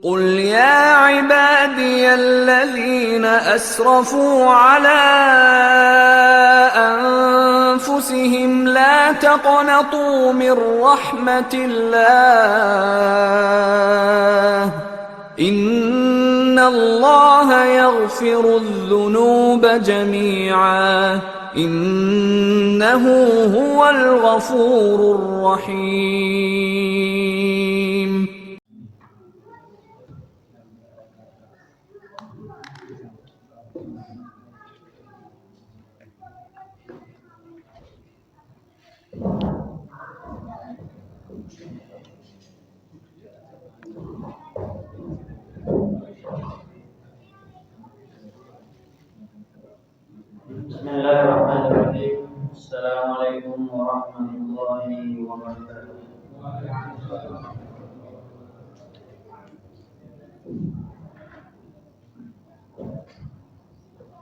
قل يا عبادي الذين أسرفوا على أنفسهم لا تقنطوا من رحمة الله إن الله يغفر الذنوب جميعا إنه هو الغفور الرحيم. Bismillahirrahmanirrahim. Assalamualaikum warahmatullahi wabarakatuh.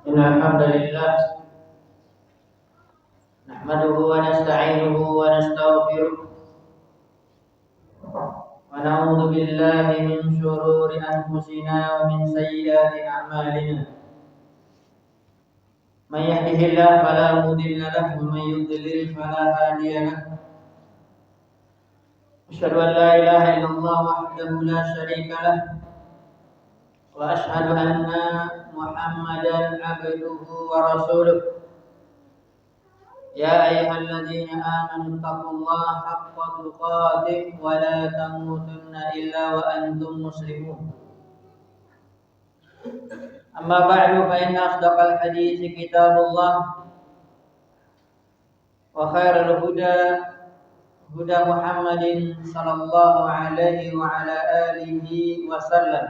Innal hamdalillah nahmaduhu wa nasta'inuhu wa nastaghfiruh wa na'udzu billahi min shururi anfusina wa min sayyiati a'malina. من يهده الله فلا مضل له ومن يضلل فلا هادي له أشهد أن لا إله إلا الله وحده لا شريك له وأشهد أن محمدا عبده ورسوله يا أيها الذين آمنوا اتقوا الله حق تقاته ولا تموتن إلا وأنتم مسلمون أما بعد فإن أصدق الحديث كتاب الله وخير الهدى هدى محمد صلى الله عليه وعلى آله وسلم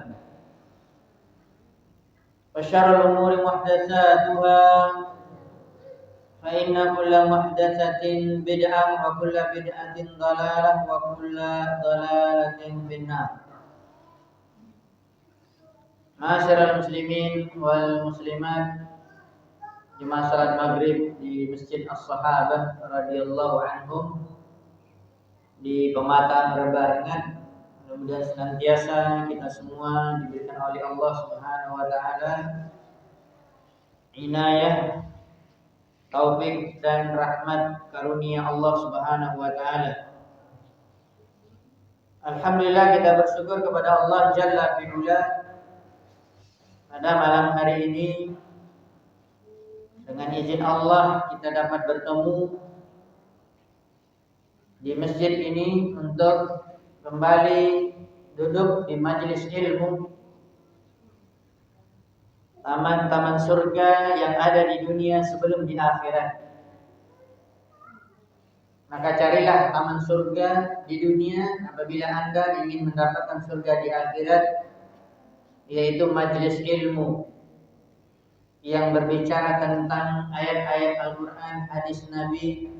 وشر الأمور محدثاتها فإن كل محدثة بدعة وكل بدعة ضلالة وكل ضلالة في النار. Ma'asyiral muslimin wal muslimat, jemaah salat maghrib di Masjid As-Sahabah radhiyallahu anhum di Pematang Rebarengan. Mudah-mudahan senantiasa kita semua diberikan oleh Allah Subhanahu wa taala inayah, taufik dan rahmat karunia Allah Subhanahu wa taala. Alhamdulillah, kita bersyukur kepada Allah Jalla fi'ula pada malam hari ini. Dengan izin Allah kita dapat bertemu di masjid ini untuk kembali duduk di majelis ilmu, taman-taman surga yang ada di dunia sebelum di akhirat. Maka carilah taman surga di dunia apabila Anda ingin mendapatkan surga di akhirat, yaitu majelis ilmu yang berbicara tentang ayat-ayat Al-Quran, hadis Nabi,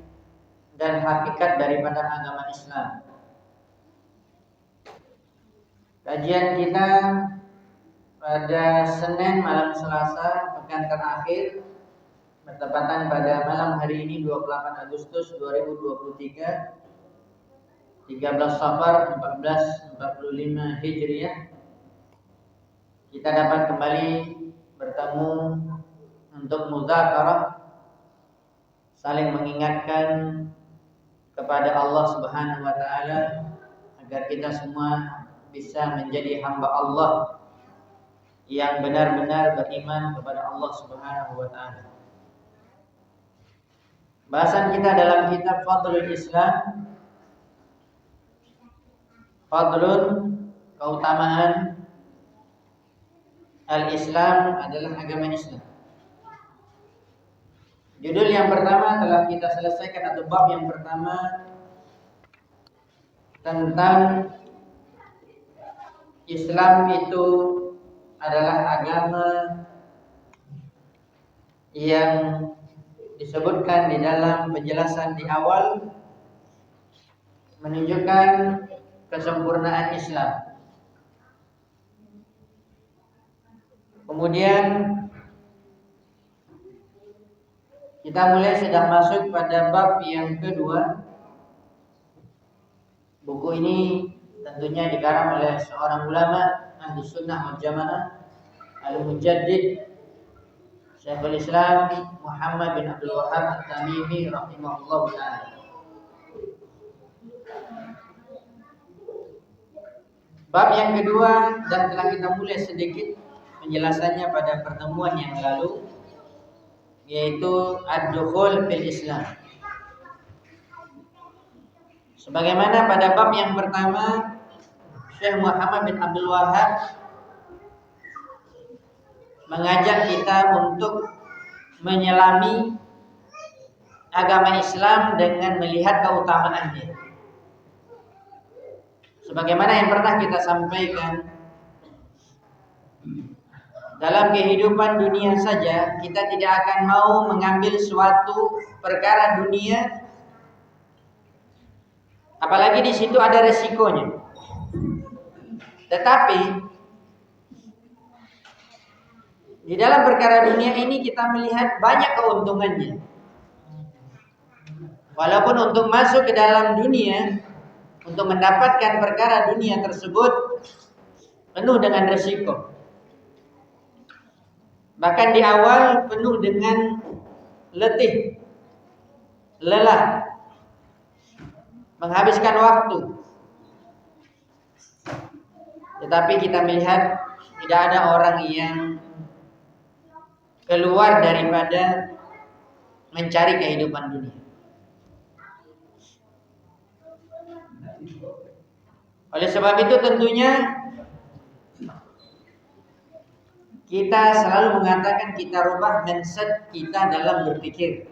dan hakikat daripada agama Islam. Kajian kita pada Senin malam Selasa pekan terakhir bertepatan pada malam hari ini 28 Agustus 2023, 13 Safar 1445 Hijriah. Kita dapat kembali bertemu untuk mudzakarah, saling mengingatkan kepada Allah Subhanahu wa taala agar kita semua bisa menjadi hamba Allah yang benar-benar beriman kepada Allah Subhanahu wa taala. Bahasan kita dalam kitab Fadlul Islam, Fadlun, keutamaan Al-Islam adalah agama Islam. Judul yang pertama telah kita selesaikan, atau bab yang pertama tentang Islam itu adalah agama yang disebutkan di dalam penjelasan di awal menunjukkan kesempurnaan Islam. Kemudian kita mulai sudah masuk pada bab yang kedua. Buku ini tentunya dikarang oleh seorang ulama Ahlus Sunnah wal Jamaah Al-Mujaddid Syekhul Islam Muhammad bin Abdul Wahhab At-Tamimi rahimahullah ta'ala. Bab yang kedua, dan telah kita mulai sedikit penjelasannya pada pertemuan yang lalu, yaitu ad-dukhul fil Islam. Sebagaimana pada bab yang pertama Syekh Muhammad bin Abdul Wahhab mengajak kita untuk menyelami agama Islam dengan melihat keutamaannya. Sebagaimana yang pernah kita sampaikan, dalam kehidupan dunia saja kita tidak akan mau mengambil suatu perkara dunia, apalagi di situ ada resikonya. Tetapi di dalam perkara dunia ini kita melihat banyak keuntungannya. Walaupun untuk masuk ke dalam dunia, untuk mendapatkan perkara dunia tersebut penuh dengan resiko. Bahkan di awal penuh dengan letih, lelah, menghabiskan waktu. Tetapi kita melihat tidak ada orang yang keluar daripada mencari kehidupan dunia. Oleh sebab itu tentunya kita selalu mengatakan kita rubah mindset kita dalam berpikir.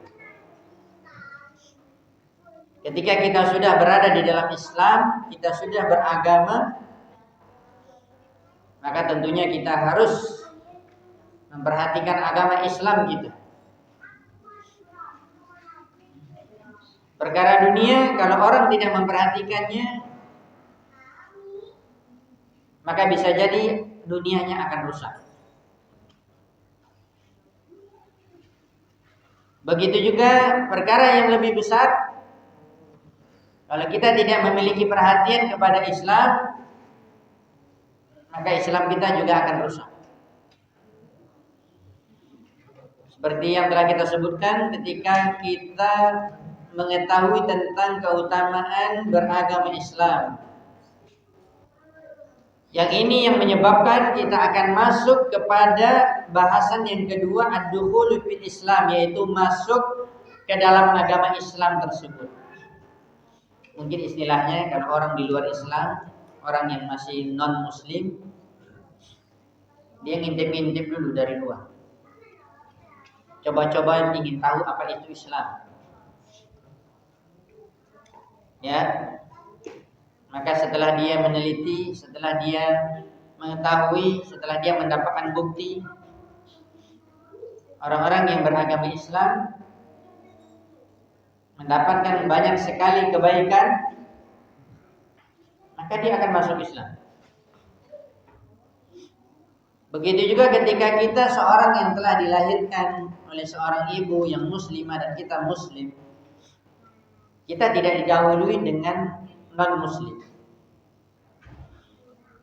Ketika kita sudah berada di dalam Islam, kita sudah beragama, maka tentunya kita harus memperhatikan agama Islam kita. Perkara dunia kalau orang tidak memperhatikannya, maka bisa jadi dunianya akan rusak. Begitu juga perkara yang lebih besar, kalau kita tidak memiliki perhatian kepada Islam, maka Islam kita juga akan rusak. Seperti yang telah kita sebutkan, ketika kita mengetahui tentang keutamaan beragama Islam, yang ini yang menyebabkan kita akan masuk kepada bahasan yang kedua, ad-dukhul fil Islam, yaitu masuk ke dalam agama Islam tersebut. Mungkin istilahnya kalau orang di luar Islam, orang yang masih non muslim, dia ngintip-ngintip dulu dari luar. Coba-coba ingin tahu apa itu Islam. Ya. Maka setelah dia meneliti, setelah dia mengetahui, setelah dia mendapatkan bukti, orang-orang yang beragama Islam mendapatkan banyak sekali kebaikan, maka dia akan masuk Islam. Begitu juga ketika kita seorang yang telah dilahirkan oleh seorang ibu yang muslimah dan kita muslim, kita tidak didahului dengan non-muslim.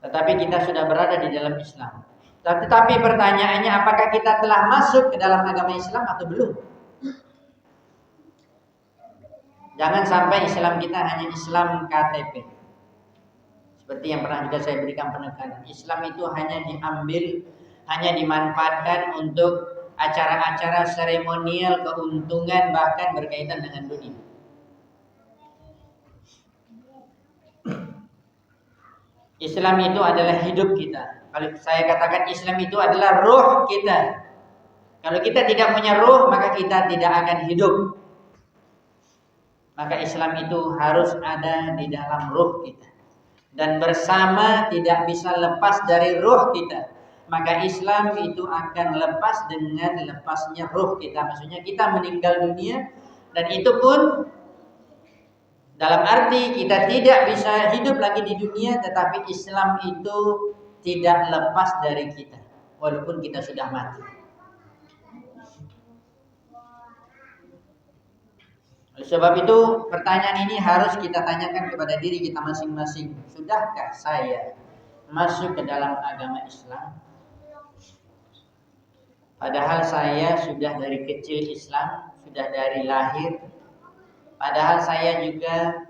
Tetapi kita sudah berada di dalam Islam. Tetapi pertanyaannya, apakah kita telah masuk ke dalam agama Islam atau belum? Jangan sampai Islam kita hanya Islam KTP. Seperti yang pernah juga saya berikan penekanan. Islam itu hanya diambil, hanya dimanfaatkan untuk acara-acara seremonial, keuntungan, bahkan berkaitan dengan dunia. Islam itu adalah hidup kita. Kalau saya katakan Islam itu adalah ruh kita. Kalau kita tidak punya ruh, maka kita tidak akan hidup. Maka Islam itu harus ada di dalam ruh kita. Dan bersama tidak bisa lepas dari ruh kita. Maka Islam itu akan lepas dengan lepasnya ruh kita. Maksudnya kita meninggal dunia, dan itu pun dalam arti kita tidak bisa hidup lagi di dunia, tetapi Islam itu tidak lepas dari kita walaupun kita sudah mati. Oleh sebab itu pertanyaan ini harus kita tanyakan kepada diri kita masing-masing. Sudahkah saya masuk ke dalam agama Islam, padahal saya sudah dari kecil Islam, sudah dari lahir. Padahal saya juga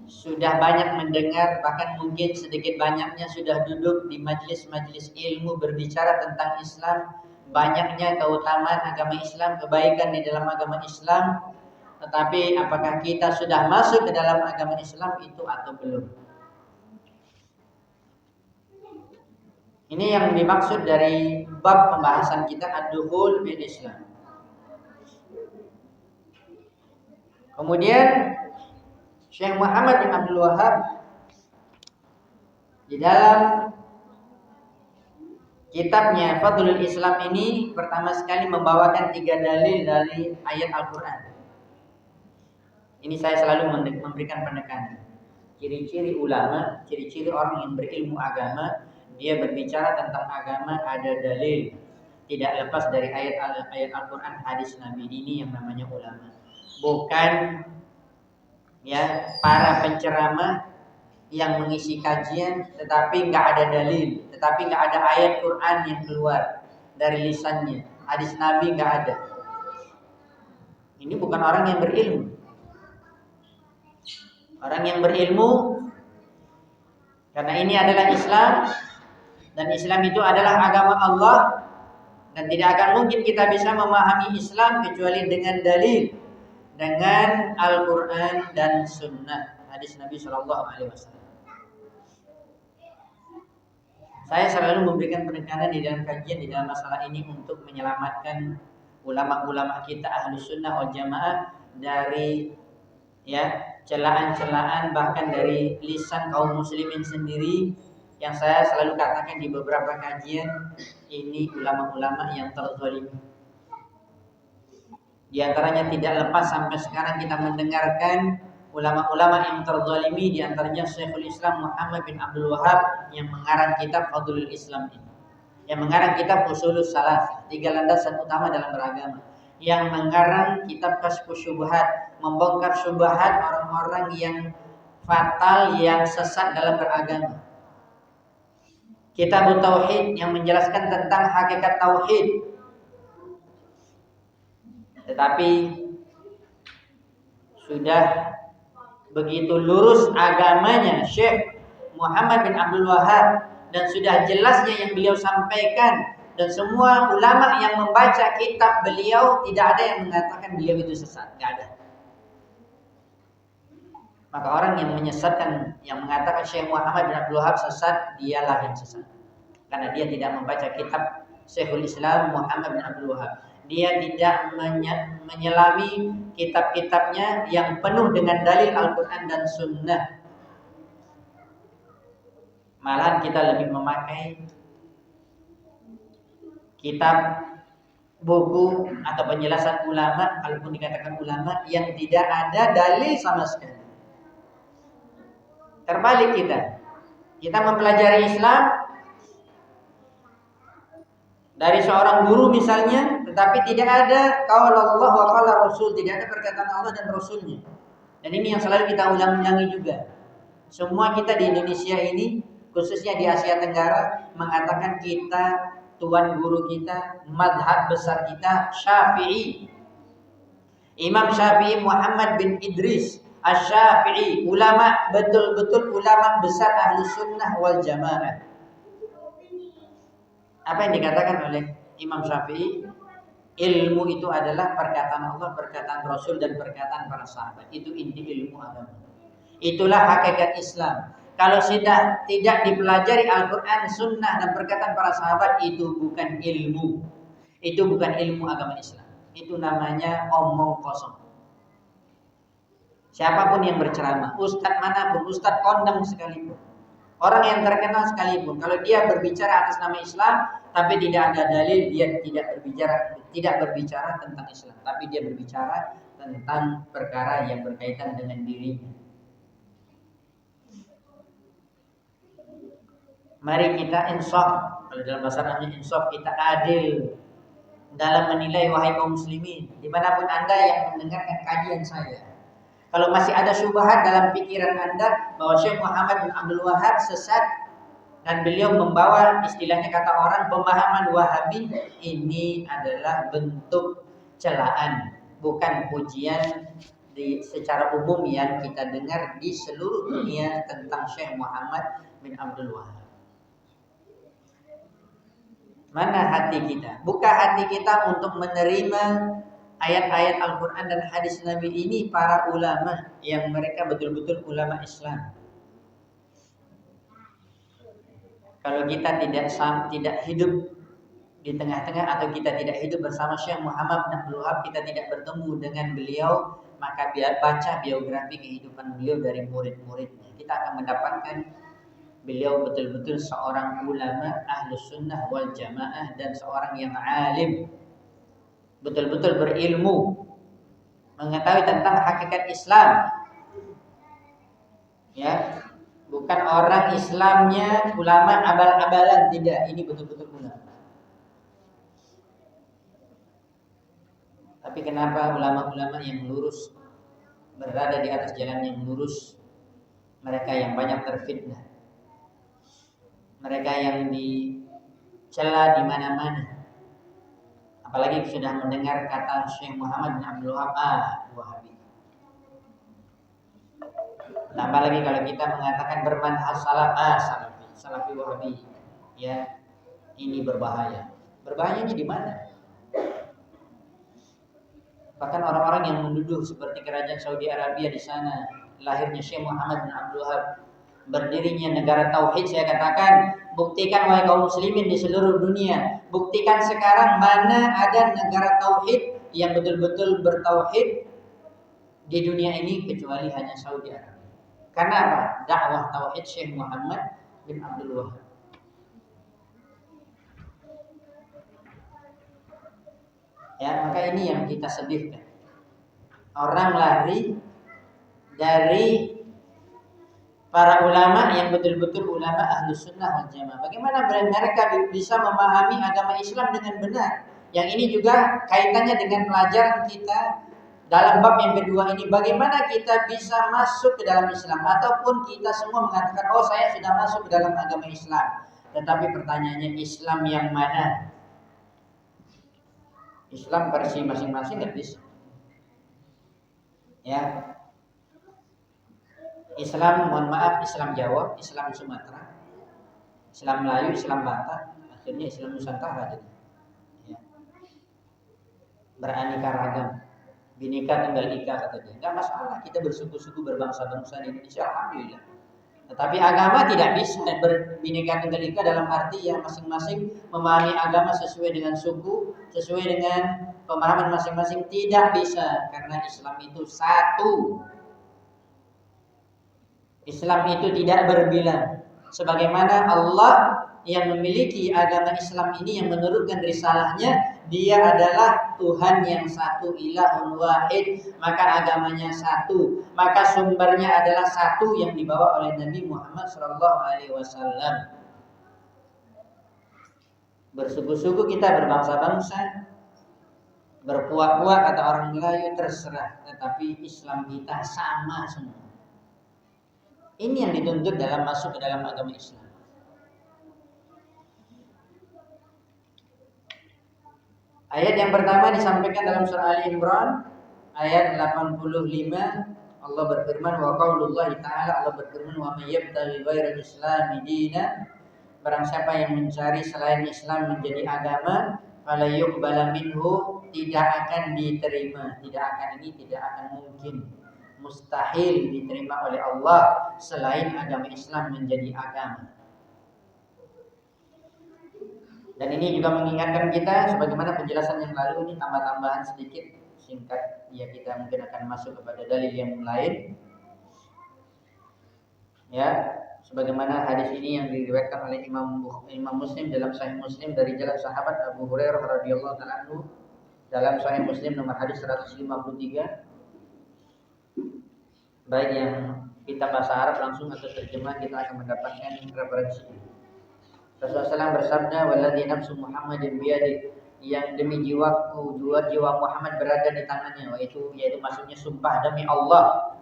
sudah banyak mendengar, bahkan mungkin sedikit banyaknya sudah duduk di majelis-majelis ilmu berbicara tentang Islam, banyaknya keutamaan agama Islam, kebaikan di dalam agama Islam. Tetapi apakah kita sudah masuk ke dalam agama Islam itu atau belum? Ini yang dimaksud dari bab pembahasan kita ad-dukhul bil Islam. Kemudian Syekh Muhammad bin Abdul Wahab di dalam kitabnya Fadlul Islam ini pertama sekali membawakan 3 dalil dari ayat Al-Quran. Ini saya selalu memberikan penekanan. Ciri-ciri ulama, ciri-ciri orang yang berilmu agama, dia berbicara tentang agama ada dalil, tidak lepas dari ayat Al-Quran, hadis Nabi. Ini yang namanya ulama. Bukan ya para penceramah yang mengisi kajian tetapi nggak ada dalil, tetapi nggak ada ayat Quran yang keluar dari lisannya, hadis Nabi nggak ada. Ini bukan orang yang berilmu. Orang yang berilmu, karena ini adalah Islam, dan Islam itu adalah agama Allah, dan tidak akan mungkin kita bisa memahami Islam kecuali dengan dalil, dengan Al-Quran dan Sunnah, hadis Nabi SAW. Saya selalu memberikan penekanan di dalam kajian di dalam masalah ini untuk menyelamatkan ulama-ulama kita Ahlus Sunnah wal Jamaah dari ya celaan-celaan bahkan dari lisan kaum muslimin sendiri, yang saya selalu katakan di beberapa kajian, ini ulama-ulama yang terzalimi. Di antaranya tidak lepas sampai sekarang kita mendengarkan ulama-ulama yang terzalimi, di antaranya Syekhul Islam Muhammad bin Abdul Wahab yang mengarang kitab Fadlul Islam ini, yang mengarang kitab Ushulus Salasah, 3 landasan utama dalam beragama, yang mengarang kitab Kasyfus Syubhat, membongkar syubhat orang-orang yang fatal, yang sesat dalam beragama. Kitab Tauhid yang menjelaskan tentang hakikat tauhid. Tetapi sudah begitu lurus agamanya Syekh Muhammad bin Abdul Wahab, dan sudah jelasnya yang beliau sampaikan, dan semua ulama yang membaca kitab beliau tidak ada yang mengatakan beliau itu sesat, tidak ada. Maka orang yang menyesatkan, yang mengatakan Syekh Muhammad bin Abdul Wahab sesat, dialah yang sesat, karena dia tidak membaca kitab Syekhul Islam Muhammad bin Abdul Wahab. Dia tidak menyelami kitab-kitabnya yang penuh dengan dalil Al-Quran dan Sunnah. Malahan kita lebih memakai kitab, buku atau penjelasan ulama, kalaupun dikatakan ulama, yang tidak ada dalil sama sekali. Terbalik kita mempelajari Islam dari seorang guru misalnya, tetapi tidak ada qaula Allah wa qaula Rasul, tidak ada perkataan Allah dan Rasulnya. Dan ini yang selalu kita ulang-ulangi juga. Semua kita di Indonesia ini, khususnya di Asia Tenggara, mengatakan kita, tuan guru kita, madhab besar kita Syafi'i. Imam Syafi'i Muhammad bin Idris Asy-Syafi'i, ulama, betul-betul ulama besar Ahlus Sunnah wal Jamaah. Apa yang dikatakan oleh Imam Syafi'i? Ilmu itu adalah perkataan Allah, perkataan Rasul, dan perkataan para sahabat. Itu inti ilmu agama. Itulah hakikat Islam. Kalau sudah tidak dipelajari Al-Quran, Sunnah, dan perkataan para sahabat, itu bukan ilmu. Itu bukan ilmu agama Islam. Itu namanya omong kosong. Siapapun yang berceramah, ustadz manapun, ustadz kondang sekalipun, orang yang terkenal sekalipun, kalau dia berbicara atas nama Islam tapi tidak ada dalil, dia tidak berbicara tentang Islam, tapi dia berbicara tentang perkara yang berkaitan dengan dirinya. Mari kita insaf, kalau dalam bahasa Arabnya insaf, kita adil dalam menilai, wahai kaum muslimin, dimanapun Anda yang mendengarkan kajian saya. Kalau masih ada syubhat dalam pikiran Anda bahwa Syekh Muhammad bin Abdul Wahab sesat, Dan beliau membawa istilahnya kata orang pemahaman Wahabi ini adalah bentuk celaan, bukan pujian secara umum yang kita dengar di seluruh dunia tentang Syekh Muhammad bin Abdul Wahab. Mana hati kita? Buka hati kita untuk menerima ayat-ayat Al-Quran dan hadis Nabi ini para ulama yang mereka betul-betul ulama Islam. Kalau kita tidak hidup di tengah-tengah atau kita tidak hidup bersama Syekh Muhammad bin Abdul Wahab, kita tidak bertemu dengan beliau, maka baca biografi kehidupan beliau dari murid-muridnya, kita akan mendapatkan beliau betul-betul seorang ulama ahlus sunnah wal jamaah dan seorang yang alim, betul-betul berilmu, mengetahui tentang hakikat Islam. Ya, bukan orang Islamnya ulama abal-abalan, tidak. Ini betul-betul ulama. Tapi kenapa ulama-ulama yang lurus berada di atas jalan yang lurus, mereka yang banyak terfitnah, mereka yang dicela di mana-mana, apalagi sudah mendengar kata Syekh Muhammad bin Abdul Wahab, Wahabi. Tambah lagi kalau kita mengatakan bermanhaj salaf, salafi Wahabi, ya ini berbahaya. Berbahayanya di mana? Bahkan orang-orang yang menuduh seperti kerajaan Saudi Arabia di sana lahirnya Syekh Muhammad bin Abdul Wahab, berdirinya negara tauhid, saya katakan buktikan wahai kaum muslimin di seluruh dunia, buktikan sekarang mana ada negara tauhid yang betul-betul bertauhid di dunia ini kecuali hanya Saudi Arabia. Karena apa? Dakwah tauhid Syekh Muhammad bin Abdul Wahab. Ya, maka ini yang kita sedihkan. Orang lari dari para ulama yang betul-betul ulama ahlus sunnah wal jamaah. Bagaimana mereka bisa memahami agama Islam dengan benar? Yang ini juga kaitannya dengan pelajaran kita dalam bab yang kedua ini. Bagaimana kita bisa masuk ke dalam Islam? Ataupun kita semua mengatakan, oh saya sudah masuk ke dalam agama Islam. Tetapi pertanyaannya, Islam yang mana? Islam versi masing-masing nggak bisa. Ya, Islam, mohon maaf, Islam Jawa, Islam Sumatera, Islam Melayu, Islam Batak, akhirnya Islam Nusantara jadi. Ya. Beraneka ragam, bineka tunggal ika kata dia. Nggak masalah kita bersuku-suku berbangsa-bangsa di Indonesia, alhamdulillah. Tetapi agama tidak bisa berbineka tunggal ika dalam arti yang masing-masing memahami agama sesuai dengan suku, sesuai dengan pemahaman masing-masing. Tidak bisa, karena Islam itu satu. Islam itu tidak berbilang. Sebagaimana Allah yang memiliki agama Islam ini yang menurunkan risalahnya, dia adalah Tuhan yang satu, ilahun wahid, maka agamanya satu, maka sumbernya adalah satu yang dibawa oleh Nabi Muhammad SAW. Bersuku-suku kita, berbangsa-bangsa, berpuak-puak kata orang Melayu, terserah, tetapi Islam kita sama semua. Ini yang dituntut dalam masuk ke dalam agama Islam. Ayat yang pertama disampaikan dalam surah Ali Imran ayat 85. Allah berfirman, wa qaulullahi ta'ala, Allah berfirman, wa may yabtaghi ghairal islami dinan, barang siapa yang mencari selain Islam menjadi agama, fala yuqbala minhu, tidak akan diterima, tidak akan mungkin, mustahil diterima oleh Allah selain agama Islam menjadi agama. Dan ini juga mengingatkan kita, sebagaimana penjelasan yang lalu, ini tambah-tambahan sedikit singkat, ya kita mungkin akan masuk kepada dalil yang lain. Ya, sebagaimana hadis ini yang diriwayatkan oleh Imam Muslim dalam Sahih Muslim dari jalan sahabat Abu Hurairah radhiyallahu ta'ala anhu dalam Sahih Muslim nomor hadis 153. Baik yang kita bahasa Arab langsung atau terjemah, kita akan mendapatkan referensi. Rasulullah SAW bersabda, "Walladzi nafsu Muhammadin biyadihi," yang demi jiwa Muhammad berada di tangannya, yaitu maksudnya sumpah demi Allah.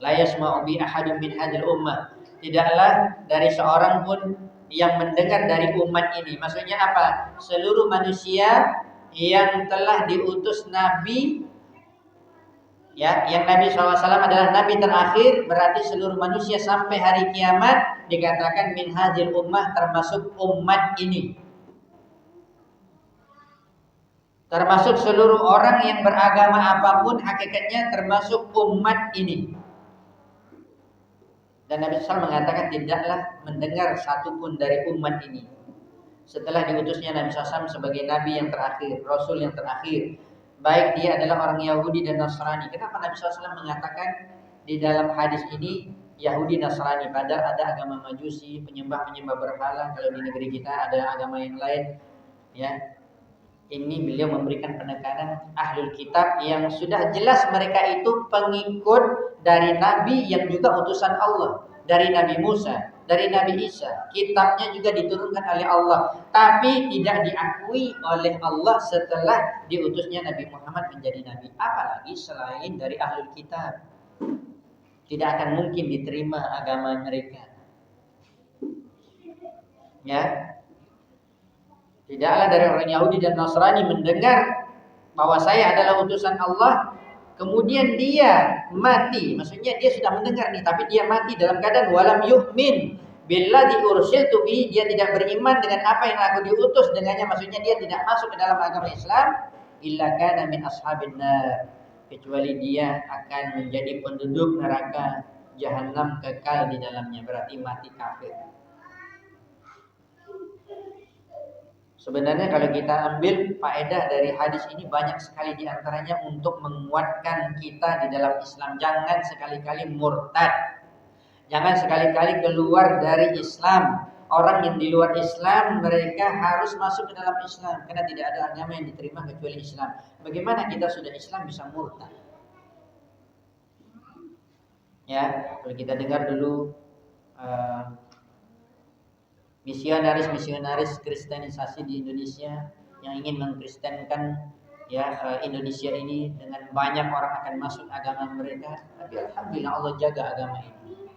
La yasma'u bi ahadin min hadhil ummah, tidaklah dari seorang pun yang mendengar dari umat ini. Maksudnya apa? Seluruh manusia yang telah diutus Nabi, ya, yang Nabi SAW adalah Nabi terakhir, berarti seluruh manusia sampai hari kiamat dikatakan min hadhil ummah, termasuk umat ini. Termasuk seluruh orang yang beragama apapun, hakikatnya termasuk umat ini. Dan Nabi SAW mengatakan tidaklah mendengar satupun dari umat ini setelah diutusnya Nabi SAW sebagai Nabi yang terakhir, Rasul yang terakhir, baik dia adalah orang Yahudi dan Nasrani. Kenapa Nabi SAW mengatakan di dalam hadis ini Yahudi Nasrani, padahal ada agama Majusi, penyembah-penyembah berhala. Kalau di negeri kita ada agama yang lain, ya. Ini beliau memberikan penekanan ahlul kitab yang sudah jelas mereka itu pengikut dari Nabi yang juga utusan Allah, dari Nabi Musa, dari Nabi Isa. Kitabnya juga diturunkan oleh Allah, tapi tidak diakui oleh Allah setelah diutusnya Nabi Muhammad menjadi Nabi. Apalagi selain dari ahlul kitab, tidak akan mungkin diterima agama mereka. Ya. Tidaklah dari orang Yahudi dan Nasrani mendengar bahwa saya adalah utusan Allah, kemudian dia mati. Maksudnya dia sudah mendengar nih, tapi dia mati dalam keadaan walam yu'min billadzi ursiltu bihi, dia tidak beriman dengan apa yang aku diutus dengannya. Maksudnya dia tidak masuk ke dalam agama Islam, illa kana min ashabin nar, kecuali dia akan menjadi penduduk neraka jahanam kekal di dalamnya, berarti mati kafir. Sebenarnya kalau kita ambil faedah dari hadis ini banyak sekali diantaranya untuk menguatkan kita di dalam Islam. Jangan sekali-kali murtad, jangan sekali-kali keluar dari Islam. Orang yang di luar Islam mereka harus masuk ke dalam Islam, karena tidak ada agama yang diterima kecuali Islam. Bagaimana kita sudah Islam bisa murtad? Ya, kalau kita dengar dulu misionaris kristenisasi di Indonesia yang ingin mengkristenkan, ya, Indonesia ini, dengan banyak orang akan masuk agama mereka. Tapi alhamdulillah Allah jaga agama ini.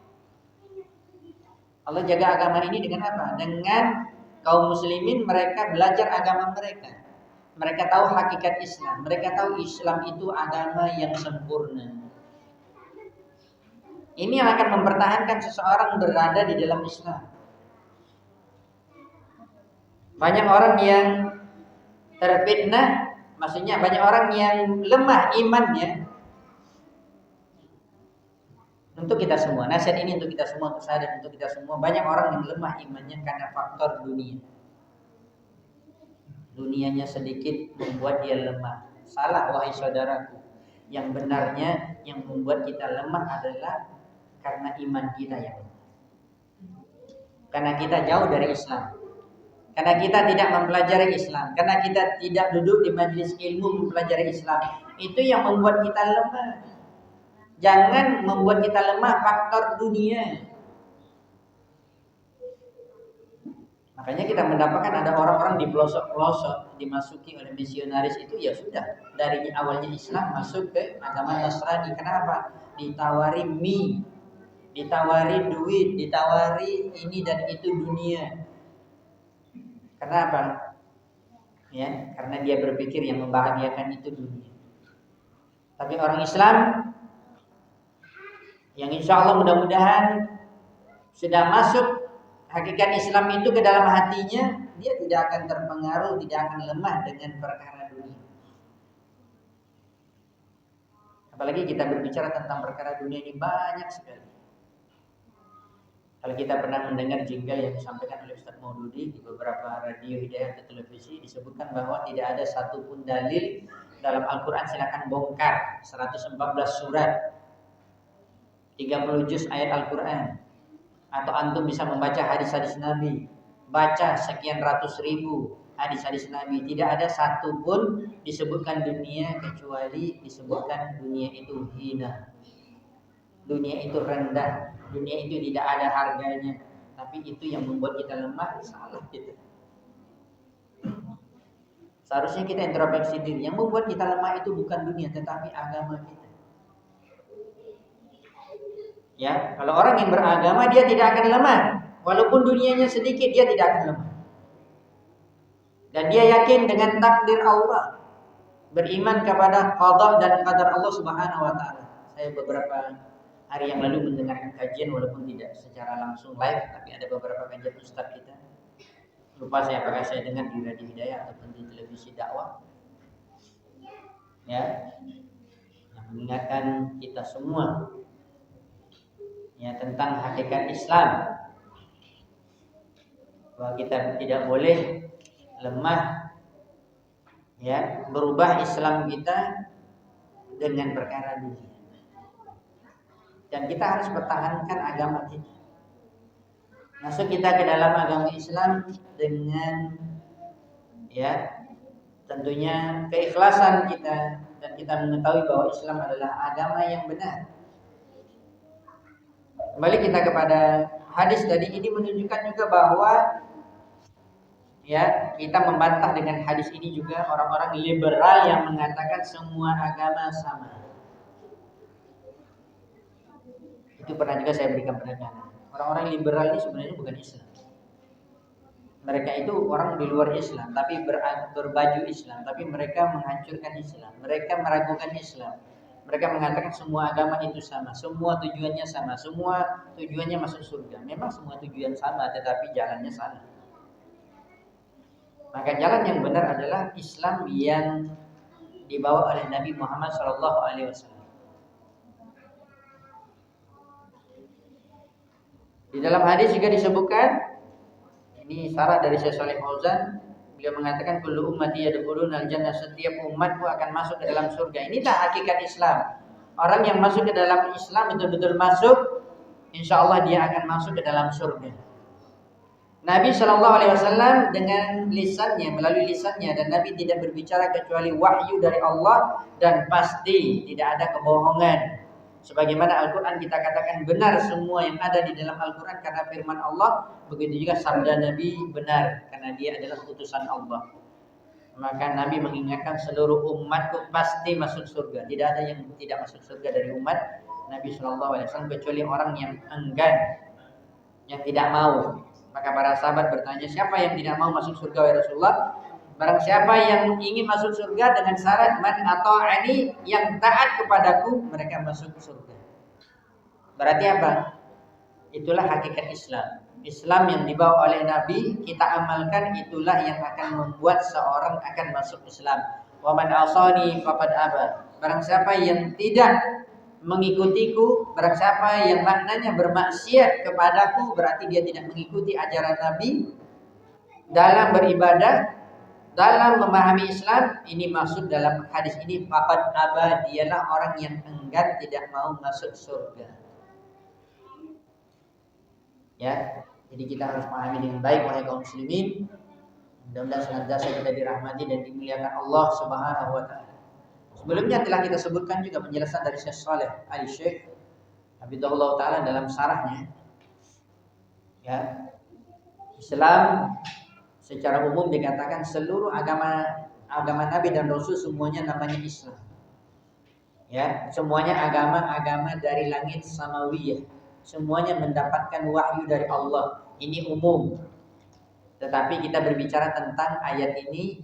Allah jaga agama ini dengan apa? Dengan kaum muslimin mereka belajar agama mereka. Mereka tahu hakikat Islam. Mereka tahu Islam itu agama yang sempurna. Ini yang akan mempertahankan seseorang berada di dalam Islam. Banyak orang yang terfitnah, maksudnya banyak orang yang lemah imannya. Untuk kita semua, nasihat ini untuk kita semua, untuk saya dan untuk kita semua. Banyak orang yang lemah imannya karena faktor dunia. Dunianya sedikit membuat dia lemah. Salah, wahai saudaraku. Yang benarnya yang membuat kita lemah adalah karena iman kita yang lemah. Karena kita jauh dari Islam. Karena kita tidak mempelajari Islam, karena kita tidak duduk di majelis ilmu mempelajari Islam, itu yang membuat kita lemah. Jangan membuat kita lemah faktor dunia. Makanya kita mendapatkan ada orang-orang di pelosok-pelosok dimasuki oleh misionaris itu, ya sudah dari awalnya Islam masuk ke agama Nasrani. Kenapa? Ditawari mie, ditawari duit, ditawari ini dan itu dunia. Kenapa? Ya, karena dia berpikir yang membahagiakan itu dunia. Tapi orang Islam yang insya Allah mudah-mudahan sudah masuk hakikat Islam itu ke dalam hatinya, dia tidak akan terpengaruh, tidak akan lemah dengan perkara dunia. Apalagi kita berbicara tentang perkara dunia ini banyak sekali. Kalau kita pernah mendengar jingle yang disampaikan oleh Ustaz Maududi di beberapa radio hidayah atau televisi, disebutkan bahwa tidak ada satupun dalil dalam Al-Quran. Silakan bongkar 114 surat, 30 juz ayat Al-Quran, atau antum bisa membaca hadis-hadis Nabi, baca sekian ratus ribu hadis-hadis Nabi. Tidak ada satupun disebutkan dunia kecuali disebutkan dunia itu hina, dunia itu rendah, dunia itu tidak ada harganya. Tapi itu yang membuat kita lemah. Salah kita. Seharusnya kita introspeksi diri. Yang membuat kita lemah itu bukan dunia, tetapi agama kita. Ya, kalau orang yang beragama dia tidak akan lemah. Walaupun dunianya sedikit, dia tidak akan lemah. Dan dia yakin dengan takdir Allah, beriman kepada qada dan qadar Allah Subhanahu wa taala. Saya beberapa hari yang lalu mendengarkan kajian, walaupun tidak secara langsung live, tapi ada beberapa kajian ustaz kita. Lupa saya apakah saya dengar di Radio Hidayah ataupun di televisi dakwah. Ya, yang mengingatkan kita semua ya tentang hakikat Islam, bahwa kita tidak boleh lemah ya berubah Islam kita dengan perkara dunia, dan kita harus pertahankan agama kita. Masuk kita ke dalam agama Islam dengan ya tentunya keikhlasan kita, dan kita mengetahui bahwa Islam adalah agama yang benar. Kembali kita kepada hadis tadi, ini menunjukkan juga bahwa ya kita membantah dengan hadis ini juga orang-orang liberal yang mengatakan semua agama sama. Itu pernah juga saya berikan penekanan. Orang-orang liberal ini sebenarnya bukan Islam. Mereka itu orang di luar Islam, tapi berbaju Islam, tapi mereka menghancurkan Islam. Mereka meragukan Islam. Mereka mengatakan semua agama itu sama, semua tujuannya sama, semua tujuannya masuk surga. Memang semua tujuan sama, tetapi jalannya salah. Maka jalan yang benar adalah Islam yang dibawa oleh Nabi Muhammad SAW. Di dalam hadis juga disebutkan, ini syarat dari Syekh Shalih Fauzan, beliau mengatakan kullu ummati yadkhuluna al-jannah, setiap umatku akan masuk ke dalam surga. Inilah hakikat Islam. Orang yang masuk ke dalam Islam betul-betul masuk, insyaallah dia akan masuk ke dalam surga. Nabi SAW dengan lisannya, melalui lisannya, dan Nabi tidak berbicara kecuali wahyu dari Allah, dan pasti tidak ada kebohongan. Sebagaimana Al-Quran kita katakan benar semua yang ada di dalam Al-Quran karena firman Allah, begitu juga sabda Nabi benar karena dia adalah utusan Allah. Maka Nabi mengingatkan seluruh umatku pasti masuk surga. Tidak ada yang tidak masuk surga dari umat Nabi SAW kecuali orang yang enggan, yang tidak mau. Maka para sahabat bertanya, siapa yang tidak mau masuk surga ya Rasulullah? Barang siapa yang ingin masuk surga dengan syarat man ata'ani, yang taat kepadaku, mereka masuk surga. Berarti apa? Itulah hakikat Islam. Islam yang dibawa oleh Nabi, kita amalkan, itulah yang akan membuat seorang akan masuk Islam. Wa man asani faqad aba. Barang siapa yang tidak mengikutiku, barang siapa yang maknanya bermaksiat kepadaku, berarti dia tidak mengikuti ajaran Nabi dalam beribadah, dalam memahami Islam. Ini masuk dalam hadis ini faqad aba, dialah orang yang enggan, tidak mau masuk surga. Ya, jadi kita harus pahami dengan baik wahai kaum muslimin. Mudah-mudahan senantiasa kita dirahmati dan dimuliakan Allah Subhanahu wa taala. Sebelumnya telah kita sebutkan juga penjelasan dari Syekh Saleh Al-Syekh Hafizahullah taala dalam syarahnya. Ya. Islam secara umum dikatakan seluruh agama Nabi dan Rasul semuanya namanya Islam. Ya, semuanya agama-agama dari langit samawiyah. Semuanya mendapatkan wahyu dari Allah. Ini umum. Tetapi kita berbicara tentang ayat ini,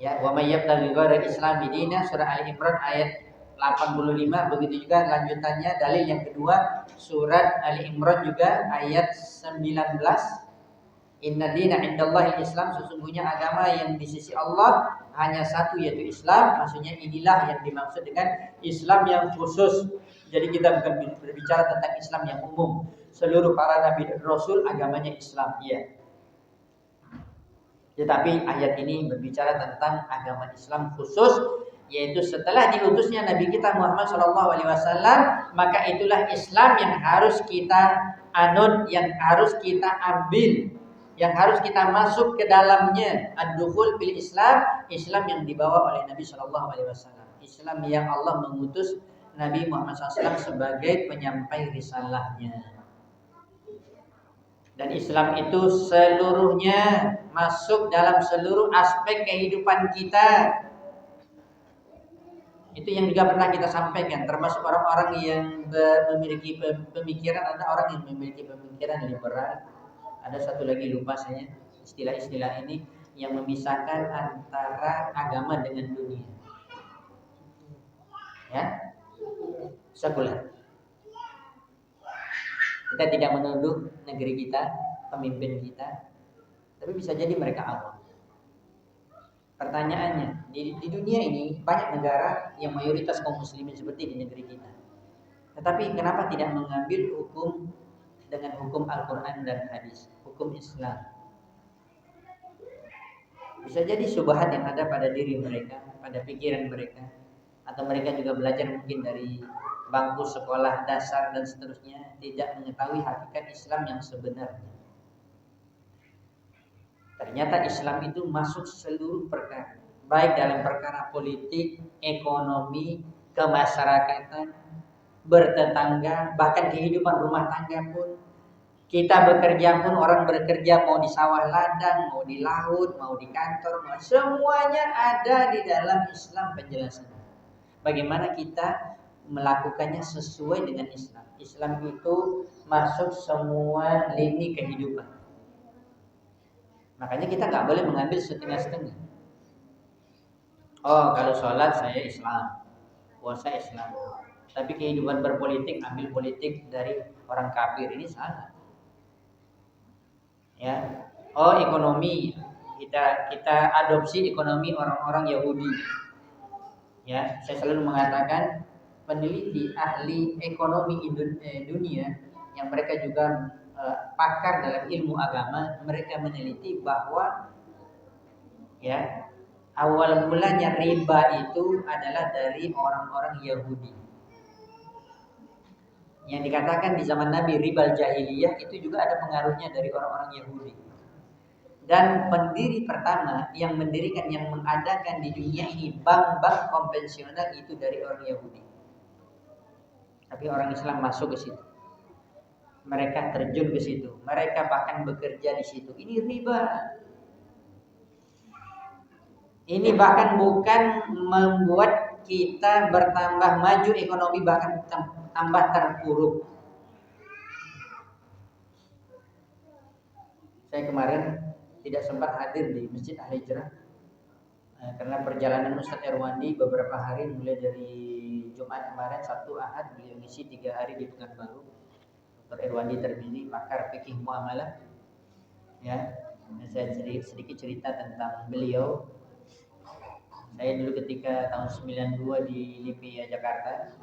ya, wa may yabtaghi ghairal islami dinan, surah Ali Imran ayat 85. Begitu juga lanjutannya dalil yang kedua surat Ali Imran juga ayat 19. Inna dina indallahi Islam, sesungguhnya agama yang di sisi Allah hanya satu, yaitu Islam. Maksudnya inilah yang dimaksud dengan Islam yang khusus. Jadi kita bukan berbicara tentang Islam yang umum. Seluruh para nabi dan rasul agamanya Islam, iya. Tetapi ayat ini berbicara tentang agama Islam khusus, yaitu setelah diutusnya Nabi kita Muhammad SAW, maka itulah Islam yang harus kita anut, yang harus kita ambil, yang harus kita masuk ke dalamnya. Ad-dukhul fil Islam, Islam yang dibawa oleh Nabi SAW. Islam yang Allah mengutus Nabi Muhammad SAW sebagai penyampai risalahnya. Dan Islam itu seluruhnya masuk dalam seluruh aspek kehidupan kita. Itu yang juga pernah kita sampaikan, termasuk orang-orang yang memiliki pemikiran, ada orang yang memiliki pemikiran liberal, Ada satu lagi lupa saya istilah-istilah ini yang memisahkan antara agama dengan dunia. Ya, sekuler. Kita tidak menuduh negeri kita, pemimpin kita, tapi bisa jadi mereka awam. Pertanyaannya, di dunia ini banyak negara yang mayoritas kaum muslimin seperti di negeri kita. Tetapi kenapa tidak mengambil hukum dengan hukum Al-Quran dan hadis, hukum Islam? Bisa jadi syubhat yang ada pada diri mereka, pada pikiran mereka, atau mereka juga belajar mungkin dari bangku sekolah dasar dan seterusnya, tidak mengetahui hakikat Islam yang sebenarnya. Ternyata Islam itu masuk seluruh perkara, baik dalam perkara politik, ekonomi, kemasyarakatan, bertetangga, bahkan kehidupan rumah tangga pun. Kita bekerja pun, orang bekerja mau di sawah ladang, mau di laut, mau di kantor, semuanya ada di dalam Islam penjelasannya. Bagaimana kita melakukannya sesuai dengan Islam. Islam itu masuk semua lini kehidupan. Makanya kita nggak boleh mengambil setengah-setengah. Oh, kalau sholat saya Islam, puasa Islam. Tapi kehidupan berpolitik ambil politik dari orang kafir, ini salah. Ya. Oh, ekonomi kita adopsi ekonomi orang-orang Yahudi. Ya, saya selalu mengatakan peneliti ahli ekonomi dunia yang mereka juga pakar dalam ilmu agama, mereka meneliti bahwa ya awal mulanya riba itu adalah dari orang-orang Yahudi. Yang dikatakan di zaman Nabi riba jahiliyah itu juga ada pengaruhnya dari orang-orang Yahudi. Dan pendiri pertama yang mendirikan, yang mengadakan di dunia ini bank-bank konvensional itu dari orang Yahudi. Tapi orang Islam masuk ke situ. Mereka terjun ke situ. Mereka bahkan bekerja di situ. Ini riba. Ini bahkan bukan membuat kita bertambah maju ekonomi, bahkan tambah terpuruk. Saya kemarin tidak sempat hadir di Masjid Al-Hijrah karena perjalanan Ustadz Erwandi beberapa hari, mulai dari Jumat kemarin, Sabtu, Ahad, beliau ngisi 3 hari di Pekanbaru. Dr. Erwandi terpilih pakar fikih muamalah. Ya, saya sedikit cerita tentang beliau. Saya dulu ketika tahun 92 di LIPIA Jakarta,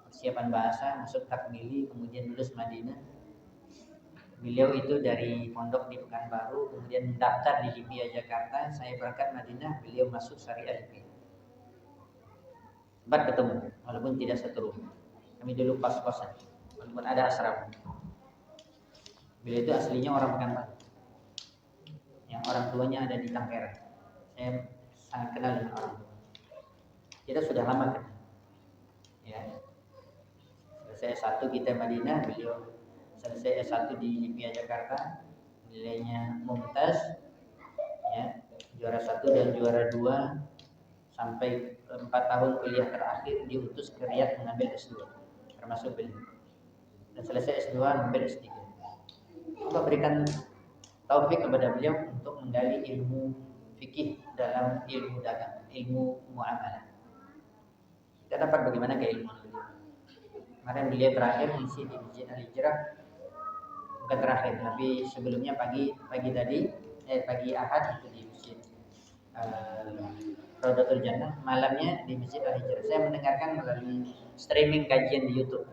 persiapan bahasa, masuk takmili, kemudian lulus Madinah. Beliau itu dari pondok di Pekanbaru, kemudian mendaftar di LIPIA Jakarta. Saya berangkat Madinah, beliau masuk Syariah LIPIA. Sempat ketemu, walaupun tidak satu rumah. Kami dulu pas-pasan, walaupun ada asrama. Beliau itu aslinya orang Pekanbaru, yang orang tuanya ada di Tangkera. Saya sangat kenal dengan orang tua. Kita sudah lama kenal. Ya. Selesai S1 kita Madinah, beliau selesai S1 di LIPIA Jakarta, nilainya mumtaz, ya, juara 1 dan juara 2, sampai 4 tahun kuliah terakhir diutus ke Riyadh mengambil S2, termasuk beliau. Dan selesai S2 mengambil S3. Allah berikan taufik kepada beliau untuk menggali ilmu fikih dalam ilmu dagang, ilmu muamalah. Kita dapat bagaimana keilmuan beliau. Kemarin beliau terakhir mengisi di Masjid Al-Hijrah, bukan terakhir, tapi sebelumnya pagi Ahad itu di Masjid Raudatul Jannah, malamnya di Masjid Al-Hijrah. Saya mendengarkan melalui streaming kajian di YouTube.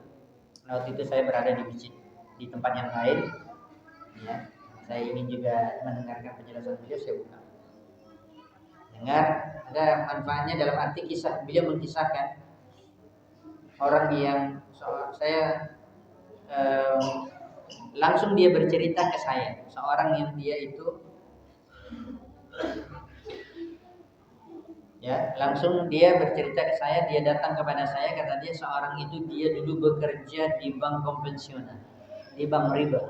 Nah, waktu itu saya berada di masjid di tempat yang lain, ya. Saya ingin juga mendengarkan penjelasan beliau, saya buka. Dengar, ada manfaatnya dalam arti kisah. Beliau mengisahkan orang yang saya langsung dia bercerita ke saya, seorang yang dia itu ya, langsung dia bercerita ke saya, dia datang kepada saya, kata dia seorang itu dia dulu bekerja di bank konvensional, di bank riba.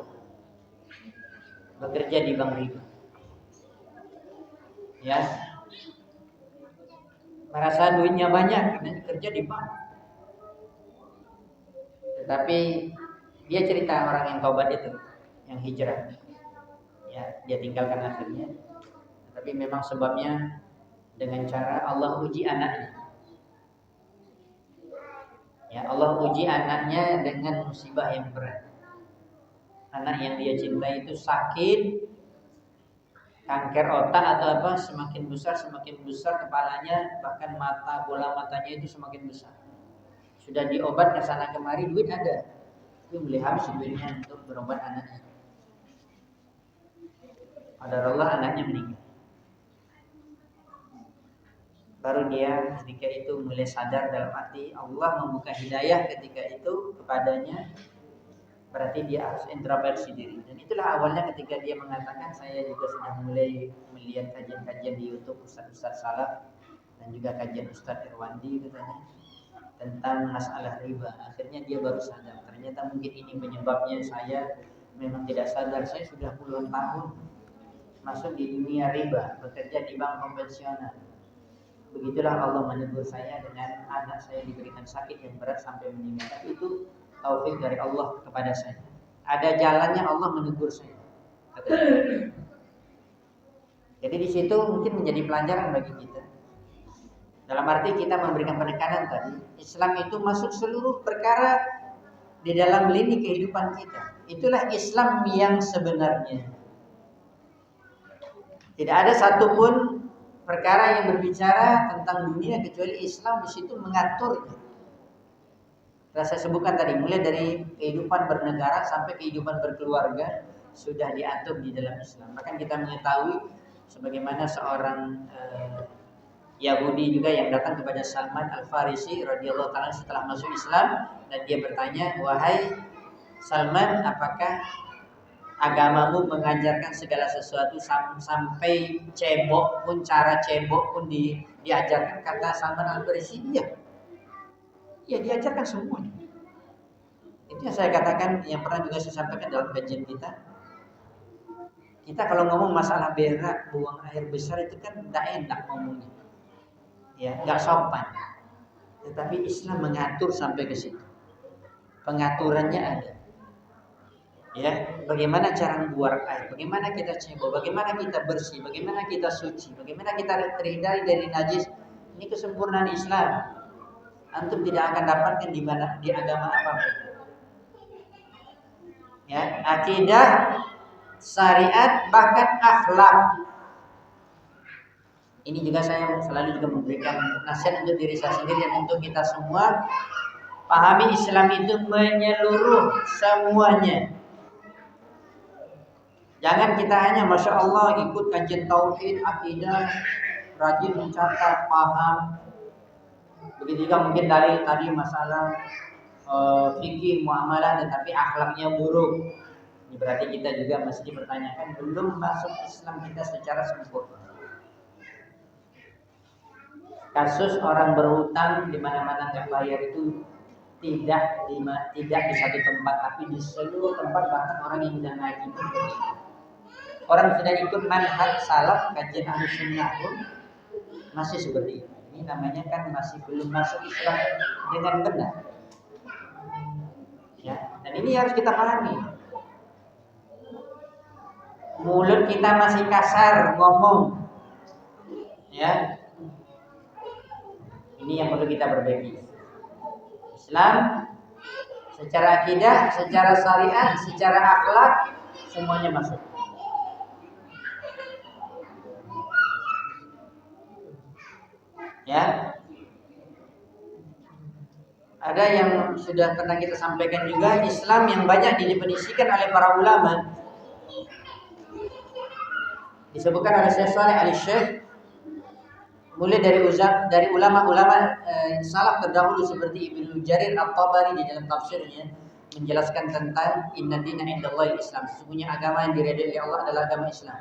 Bekerja di bank riba. Ya. Merasa duitnya banyak karena kerja di bank. Tetapi dia cerita orang yang taubat itu, yang hijrah. dia tinggalkan akhirnya. Tapi memang sebabnya dengan cara Allah uji anaknya. Ya, Allah uji anaknya dengan musibah yang berat. Anak yang dia cintai itu sakit, kanker otak atau apa, semakin besar kepalanya, bahkan bola matanya itu semakin besar. Sudah diobat ke sana kemari, duit ada, tapi boleh habis duitnya untuk berobat anaknya. Qadarullah anaknya meninggal. Baru dia ketika itu mulai sadar dalam hati, Allah membuka hidayah ketika itu kepadanya. Berarti dia harus introspeksi diri. Dan itulah awalnya ketika dia mengatakan, saya juga sudah mulai melihat kajian-kajian di YouTube Ustaz-Ustaz Salaf dan juga kajian Ustaz Irwandi katanya tentang masalah riba. Akhirnya dia baru sadar, ternyata mungkin ini penyebabnya saya memang tidak sadar. Saya sudah puluhan tahun masuk di dunia riba, bekerja di bank konvensional. Begitulah Allah menegur saya dengan anak saya diberikan sakit yang berat sampai meninggal. Tapi itu taufik dari Allah kepada saya. Ada jalannya Allah menegur saya. Jadi di situ mungkin menjadi pelajaran bagi kita. Dalam arti kita memberikan penekanan tadi, Islam itu masuk seluruh perkara di dalam lini kehidupan kita. Itulah Islam yang sebenarnya. Tidak ada satupun perkara yang berbicara tentang dunia kecuali Islam di situ mengaturnya. Saya sebutkan tadi, mulai dari kehidupan bernegara sampai kehidupan berkeluarga sudah diatur di dalam Islam. Bahkan kita mengetahui sebagaimana seorang Yahudi juga yang datang kepada Salman Al-Farisi radhiyallahu taala setelah masuk Islam, dan dia bertanya, "Wahai Salman, apakah agamamu mengajarkan segala sesuatu sampai cebok pun, cara cebok pun diajarkan?" Kata Salman Al-Farisi, iya. Ya, diajarkan semuanya. Itu yang saya katakan, yang pernah juga saya sampaikan dalam kajian kita. Kita kalau ngomong masalah berak, buang air besar itu kan tidak enak ngomongnya. Ya, nggak sopan. Tetapi Islam mengatur sampai ke situ. Pengaturannya ada. Ya, bagaimana cara membuang air, bagaimana kita cebok, bagaimana kita bersih, bagaimana kita suci, bagaimana kita terhindar dari najis. Ini kesempurnaan Islam. Antum tidak akan dapatkan di mana di agama apapun. Ya, akidah, syariat, bahkan akhlak. Ini juga saya selalu juga memberikan nasihat untuk diri saya sendiri dan untuk kita semua. Pahami Islam itu menyeluruh semuanya. Jangan kita hanya Masya Allah ikut kajian tauhid, akidah, rajin mencatat, paham. Begitu juga mungkin dari tadi masalah fikih, muamalah, tetapi akhlaknya buruk. Ini berarti kita juga mesti dipertanyakan, belum masuk Islam kita secara sempurna. Kasus orang berhutang di mana-mana nggak bayar itu tidak di satu tempat, tapi di seluruh tempat, bahkan orang yang sudah ngaji pun begitu. Orang sudah ikut manhaj salaf, kajian Ahlussunnah pun masih seperti ini. Ini namanya kan masih belum masuk Islam dengan benar. Ya, dan ini harus kita pahami. Mulut kita masih kasar ngomong. Ya. Ini yang perlu kita perbaiki. Islam secara akidah, secara syariat, secara akhlak semuanya masuk. Ya. Ada yang sudah pernah kita sampaikan juga, Islam yang banyak didefinisikan oleh para ulama. Disebutkan oleh Syekh Shalih Al-Syekh, mulai dari ulama-ulama salaf terdahulu seperti Ibnu Jarir At-Tabari di dalam tafsirnya menjelaskan tentang inna dina indallahi Islam. Sesungguhnya agama yang diridhai oleh Allah adalah agama Islam.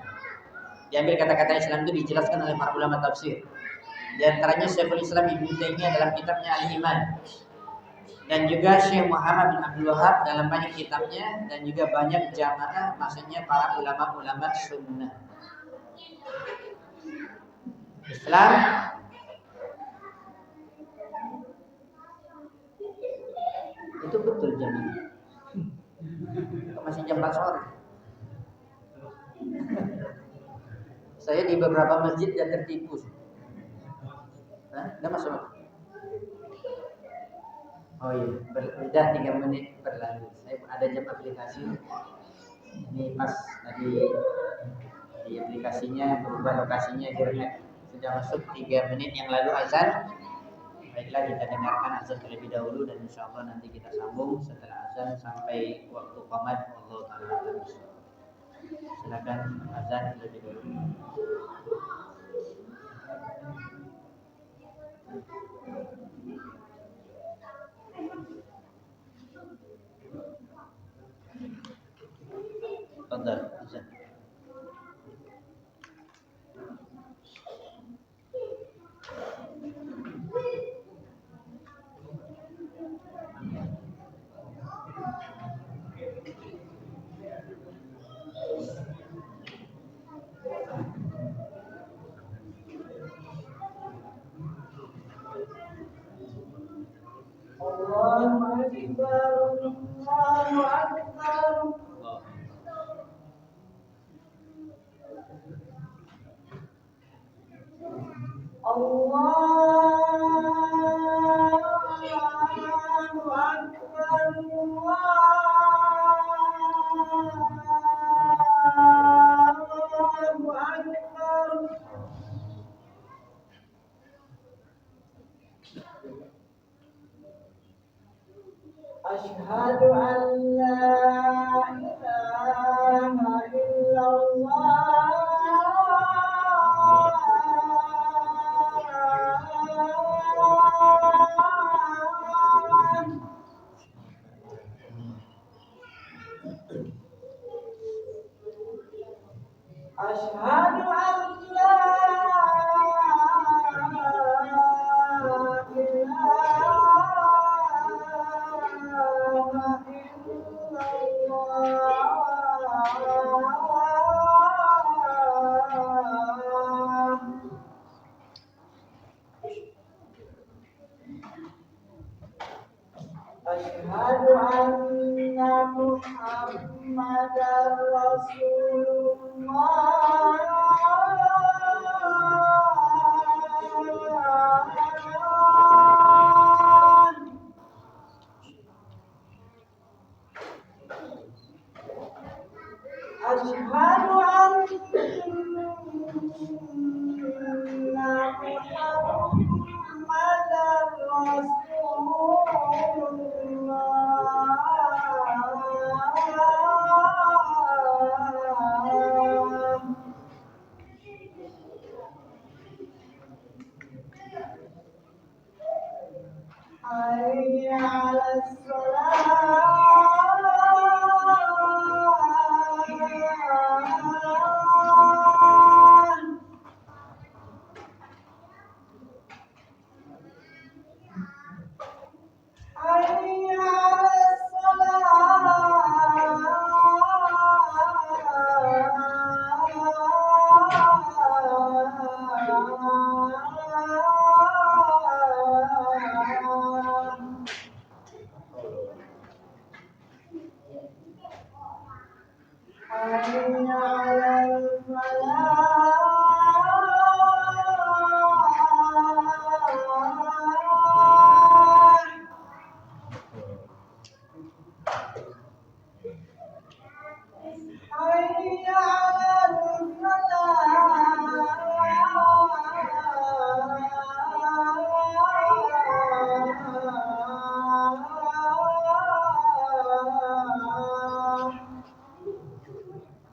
Diambil kata-kata Islam itu dijelaskan oleh para ulama tafsir. Di antaranya Syekhul Islam Ibnu Taimiyah dalam kitabnya Al-Iman, dan juga Syekh Muhammad bin Abdul Wahab dalam banyak kitabnya, dan juga banyak jamaah, maksudnya para ulama-ulama sunnah. Islam itu betul jamnya. Masih jam 4 sore. beberapa masjid sudah tertipu. Udah masuk? Oh iya, udah 3 menit berlalu. Saya ada jam aplikasi. Ini pas tadi di aplikasinya berubah lokasinya akhirnya sudah masuk 3 menit yang lalu azan. Baiklah, kita dengarkan azan terlebih dahulu dan insya Allah nanti kita sambung setelah azan sampai waktu qomat. Allah taala. Silakan azan terlebih dahulu. Tafadhal azan. Allahu Akbar, Allahu Akbar. Allahu Akbar, Allahu Akbar. Asyhadu an la ilaha illallah. Asyhadu an la ilaha illallah. Asyhadu anna Muhammadar Rasulullah. Asyhadu anna Muhammadar Rasulullah. Hayya 'alas salah. Hayya 'alas salah. Hayya 'alal falah. Hayya 'alal falah.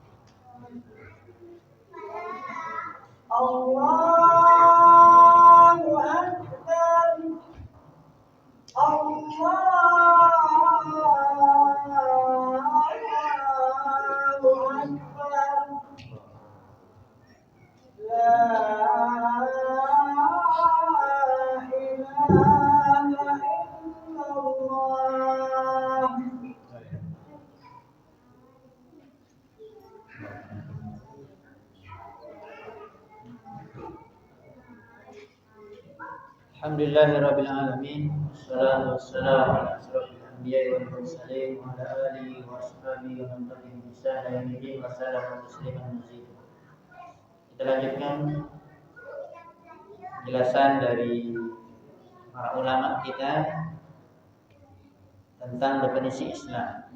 Allahu Akbar, Allahu Akbar. La ilaha illallah. Alhamdulillahirabbil alamin. Wassalatu wassalamu ala asyrofil anbiya'i wal mursalin wa ala alihi wa ashabihi wa man tabi'ahum bi ihsan ila yaumil din wa sallam tasliman mazid. Kita lanjutkan penjelasan dari para ulama kita tentang definisi Islam.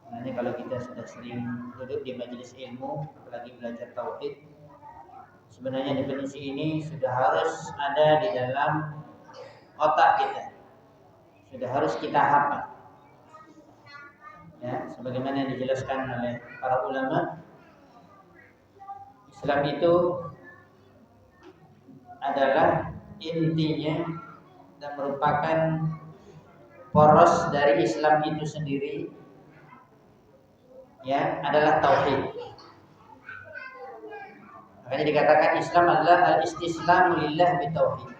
Sebenarnya kalau kita sudah sering duduk di majelis ilmu, apalagi belajar tauhid, sebenarnya definisi ini sudah harus ada di dalam otak kita, sudah harus kita hafal. Ya, sebagaimana yang dijelaskan oleh para ulama, Islam itu adalah intinya dan merupakan poros dari Islam itu sendiri, ya, adalah tauhid. Makanya dikatakan Islam adalah al-istislamu lillah bitauhid.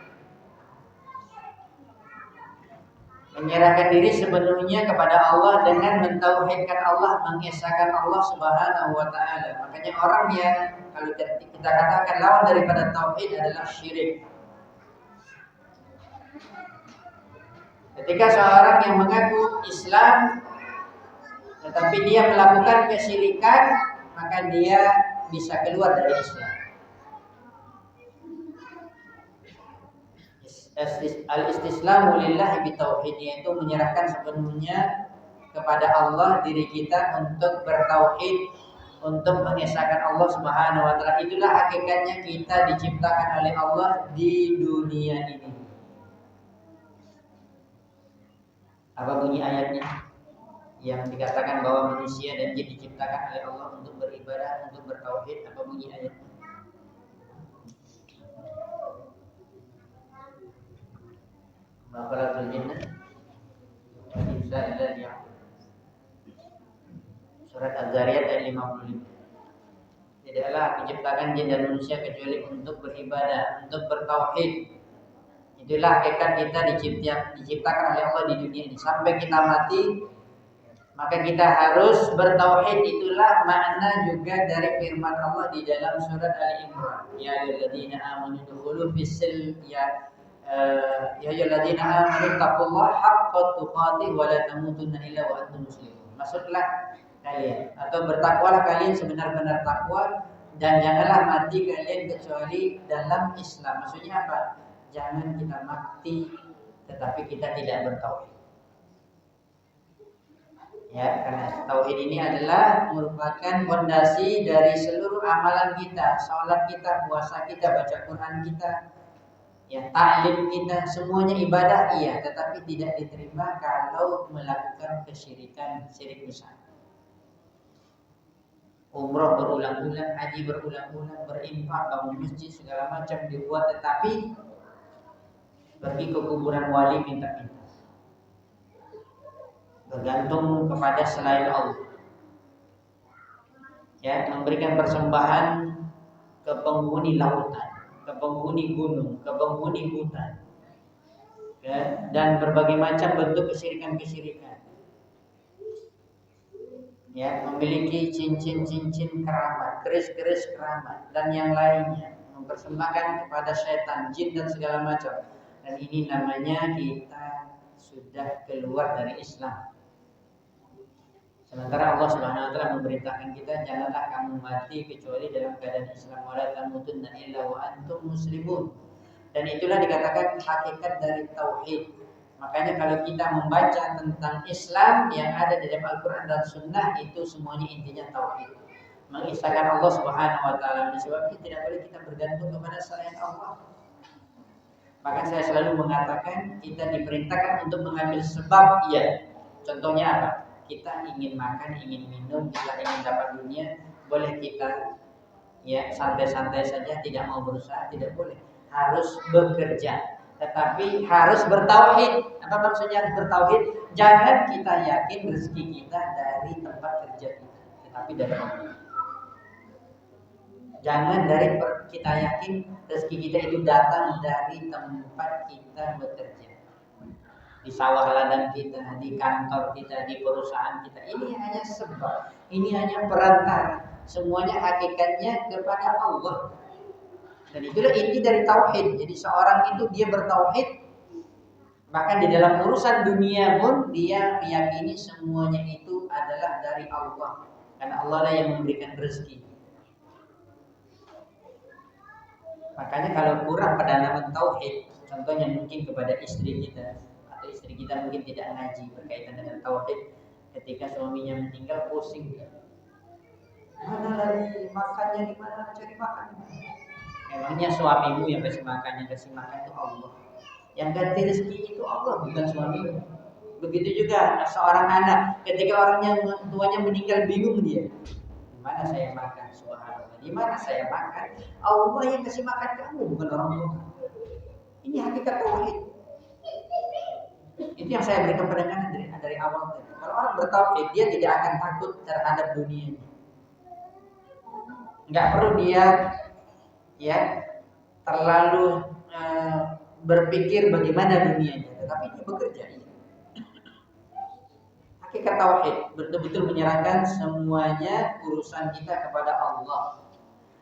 Menyerahkan diri sepenuhnya kepada Allah dengan mentauhidkan Allah, mengesahkan Allah Subhanahu wa taala. Makanya orang yang kalau kita katakan lawan daripada tauhid adalah syirik. Ketika seorang yang mengaku Islam tetapi dia melakukan kesyirikan, maka dia bisa keluar dari Islam. Al-istislamu lillahi bitauhid, yaitu menyerahkan sepenuhnya kepada Allah diri kita untuk bertauhid, untuk mengesahkan Allah Subhanahu wa taala. Itulah hakikatnya kita diciptakan oleh Allah di dunia ini. Apa bunyi ayatnya? Yang dikatakan bahwa manusia dan jin diciptakan oleh Allah untuk beribadah, untuk bertauhid. Apa bunyi ayatnya? Maqalatul jinnah wal insa illa liya'budun. Surat Az-Zariyat ayat 55. Tidaklah aku ciptakan jin dan manusia kecuali untuk beribadah, untuk bertauhid. Itulah hakikat kita diciptakan oleh Allah di dunia ini. Sampai kita mati, maka kita harus bertauhid. Itulah makna juga dari firman Allah di dalam surat Ali Imran. Ya ayyuhalladzina amanu dukhulu fis-silm ya ayyuhalladzina amanu taqullaha haqqa tuqatih wa la tamutunna illa wa antum muslimun. Maksudlah kalian, atau bertakwalah kalian sebenar-benar takwa, dan janganlah mati kalian kecuali dalam Islam. Maksudnya apa? Jangan kita mati tetapi kita tidak bertauhid. Ya, karena tauhid ini adalah merupakan fondasi dari seluruh amalan kita, salat kita, puasa kita, baca Quran kita, ya, taklim kita, semuanya ibadah iya, tetapi tidak diterima kalau melakukan kesyirikan, syirik besar. Umroh berulang-ulang, haji berulang-ulang, berinfak, bangun masjid segala macam dibuat, tetapi pergi ke kuburan wali minta-minta, bergantung kepada selain Allah, ya, memberikan persembahan ke penghuni lautan, ke penghuni gunung, ke penghuni hutan, ya, dan berbagai macam bentuk kesyirikan-kesyirikan, ya, memiliki cincin-cincin keramat, keris-keris keramat, dan yang lainnya, mempersembahkan kepada setan, jin dan segala macam. Dan ini namanya kita sudah keluar dari Islam. Sementara Allah Subhanahu wa taala memerintahkan kita, janganlah kamu mati kecuali dalam keadaan Islam, wala tamutunna illa wa antum muslimun. Dan itulah dikatakan hakikat dari tauhid. Makanya kalau kita membaca tentang Islam yang ada di dalam Al-Qur'an dan Sunnah, itu semuanya intinya tauhid. Mengisahkan Allah Subhanahu wa taala. Disebabkan tidak boleh kita bergantung kepada selain Allah. Maka saya selalu mengatakan kita diperintahkan untuk mengambil sebab, ya. Contohnya apa? Kita ingin makan, ingin minum, kita ingin dapat dunia, boleh kita, ya, santai-santai saja, tidak mau berusaha, tidak boleh. Harus bekerja, tetapi harus bertauhid. Apa maksudnya harus bertauhid? Jangan kita yakin rezeki kita dari tempat kerja kita, tetapi dari Allah. Jangan dari kita yakin rezeki kita itu datang dari tempat kita bekerja, di sawah ladang kita, di kantor kita, di perusahaan kita. Ini hanya sebab, ini hanya perantara. Semuanya hakikatnya kepada Allah. Dan itulah inti dari tauhid. Jadi seorang itu dia bertauhid, maka di dalam urusan dunia pun dia meyakini semuanya itu adalah dari Allah, karena Allah lah yang memberikan rezeki. Makanya kalau kurang penanaman tauhid, contohnya mungkin kepada istri kita, atau istri kita mungkin tidak ngaji berkaitan dengan tauhid, ketika suaminya meninggal pusing dia. Mana lagi makannya di mana, cari makan. Emangnya suamimu yang kasih makan itu Allah. Yang ganti rezeki itu Allah, bukan suamimu. Begitu juga seorang anak, ketika orangnya tuanya meninggal bingung dia. Di mana saya makan? Subhanallah. Di mana saya makan? Allah yang kasih makan kamu, bukan orang tua. Ini hakikat tauhid. Itu yang saya berikan pendengaran dari awal tadi. Kalau orang bertauhid, dia tidak akan takut terhadap dunia. Nggak perlu dia ya terlalu berpikir bagaimana dunianya, tetapi dia bekerja. Hakikat tauhid betul-betul menyerahkan semuanya urusan kita kepada Allah.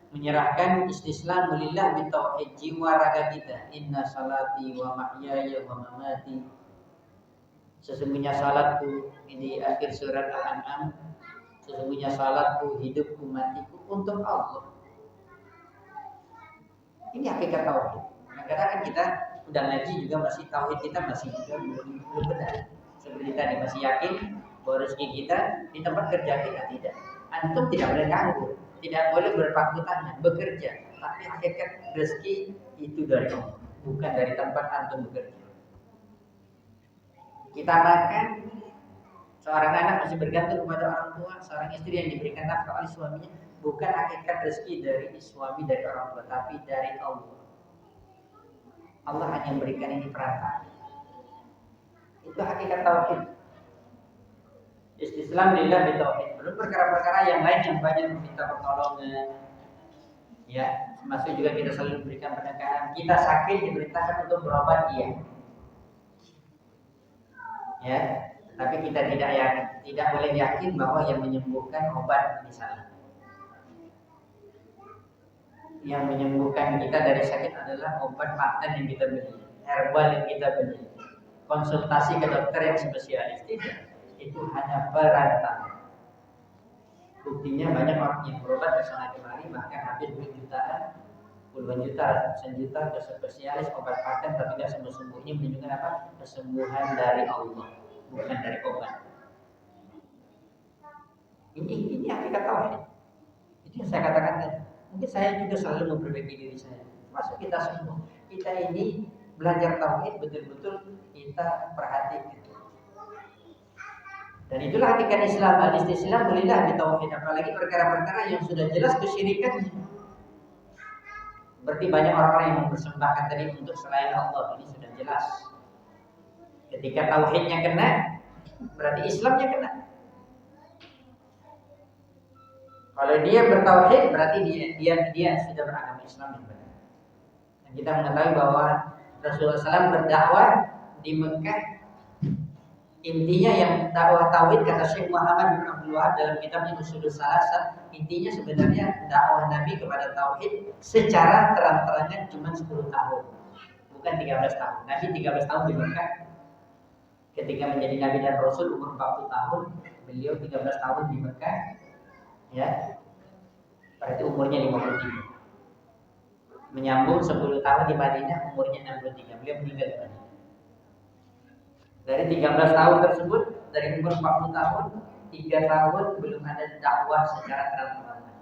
Menyerahkan istislam lillah bitauhid, jiwa raga kita. Inna salati wa mahyaya wa mamati. Sesungguhnya salatku, ini akhir surat Al-An'am. Sesungguhnya salatku, hidupku, matiku untuk Allah. Ini hakikat tauhid. Kadang-kadang kita udah ngaji juga masih tauhid kita masih juga belum benar. Seperti tadi masih yakin bahwa rezeki kita di tempat kerja kita tidak. Antum tidak boleh nganggur, tidak boleh berpangku tangan, bekerja. Tapi hakikat rezeki itu dari Allah, bukan dari tempat antum bekerja. Kita makan, seorang anak masih bergantung kepada orang tua, seorang istri yang diberikan nafkah oleh suaminya, bukan hakikat rezeki dari suami dari orang tua, tapi dari Allah. Allah hanya memberikan ini perantara. Itu hakikat tauhid. Istislam lillah bitauhid. Belum perkara-perkara yang lain yang banyak meminta pertolongan. Ya, termasuk juga kita selalu memberikan penekanan. Kita sakit diperintahkan untuk berobat, iya. Ya, tapi kita tidak boleh yakin bahwa yang menyembuhkan obat misalnya. Yang menyembuhkan kita dari sakit adalah obat paten yang kita beli, herbal yang kita beli, konsultasi ke dokter yang spesialis. Tidak, itu hanya perantara. Buktinya banyak orang yang berobat ke sana kemari bahkan habis jutaan, puluhan juta, ratusan juta ke spesialis obat paten tapi tidak sembuh-sembuh. Ini menunjukkan apa? Kesembuhan dari Allah, bukan dari obat. Ini hakikat tauhid. Itu yang saya katakan tadi. Mungkin saya juga selalu memperbaiki diri saya. Masuk kita semua. Kita ini belajar tauhid betul-betul kita perhatikan. Dan itulah hakikat Islam. Al-istislam lillah bitauhid. Apalagi perkara-perkara yang sudah jelas kesyirikan. Berarti banyak orang-orang yang mempersembahkan tadi untuk selain Allah. Ini sudah jelas. Ketika tauhidnya kena, berarti Islamnya kena. Kalau dia bertauhid berarti dia sudah beragama Islam yang benar. Dan kita mengetahui bahwa Rasulullah SAW berdakwah di Mekah. Intinya yang dakwah tauhid kata Syekh Muhammad bin Abdul Wahab dalam kitabnya Ushulus Salasah, intinya sebenarnya dakwah Nabi kepada tauhid secara terang-terangan cuma 10 tahun. Bukan 13 tahun. Nabi 13 tahun di Mekah. Ketika menjadi Nabi dan Rasul umur 40 tahun, beliau 13 tahun di Mekah. Ya, berarti umurnya 53. Menyambung 10 tahun di Madinah, umurnya 63. Beliau meninggal di Madinah. Dari 13 tahun tersebut, dari umur 40 tahun, 3 tahun belum ada dakwah secara terang-terangan.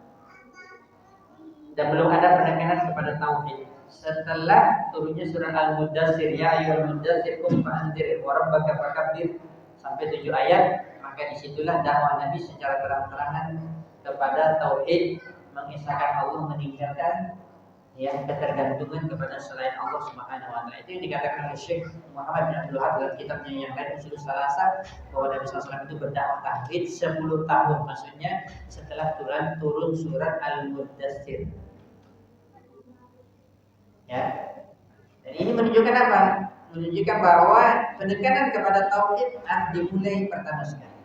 Dan belum ada penekanan kepada tauhid. Setelah turunnya surah Al-Mudaththir, ya ayyuhal mudaththir qum fa'andzir wa rabbaka fakabbir sampai 7 ayat, maka disitulah dakwah Nabi secara terang-terangan kepada tauhid, mengisahkan Allah, meninggalkan yang ketergantungan kepada selain Allah Subhanahu wa taala. Itu yang dikatakan oleh Syekh Muhammad bin Abdul Wahab dalam kitabnya yang lain Ushulus Salasah, bahwa Nabi SAW itu berdakwah tauhid 10 tahun, maksudnya setelah turun surat Al-Mudaththir. Ya. Dan ini menunjukkan apa? Menunjukkan bahwa penekanan kepada tauhid dimulai pertama sekali.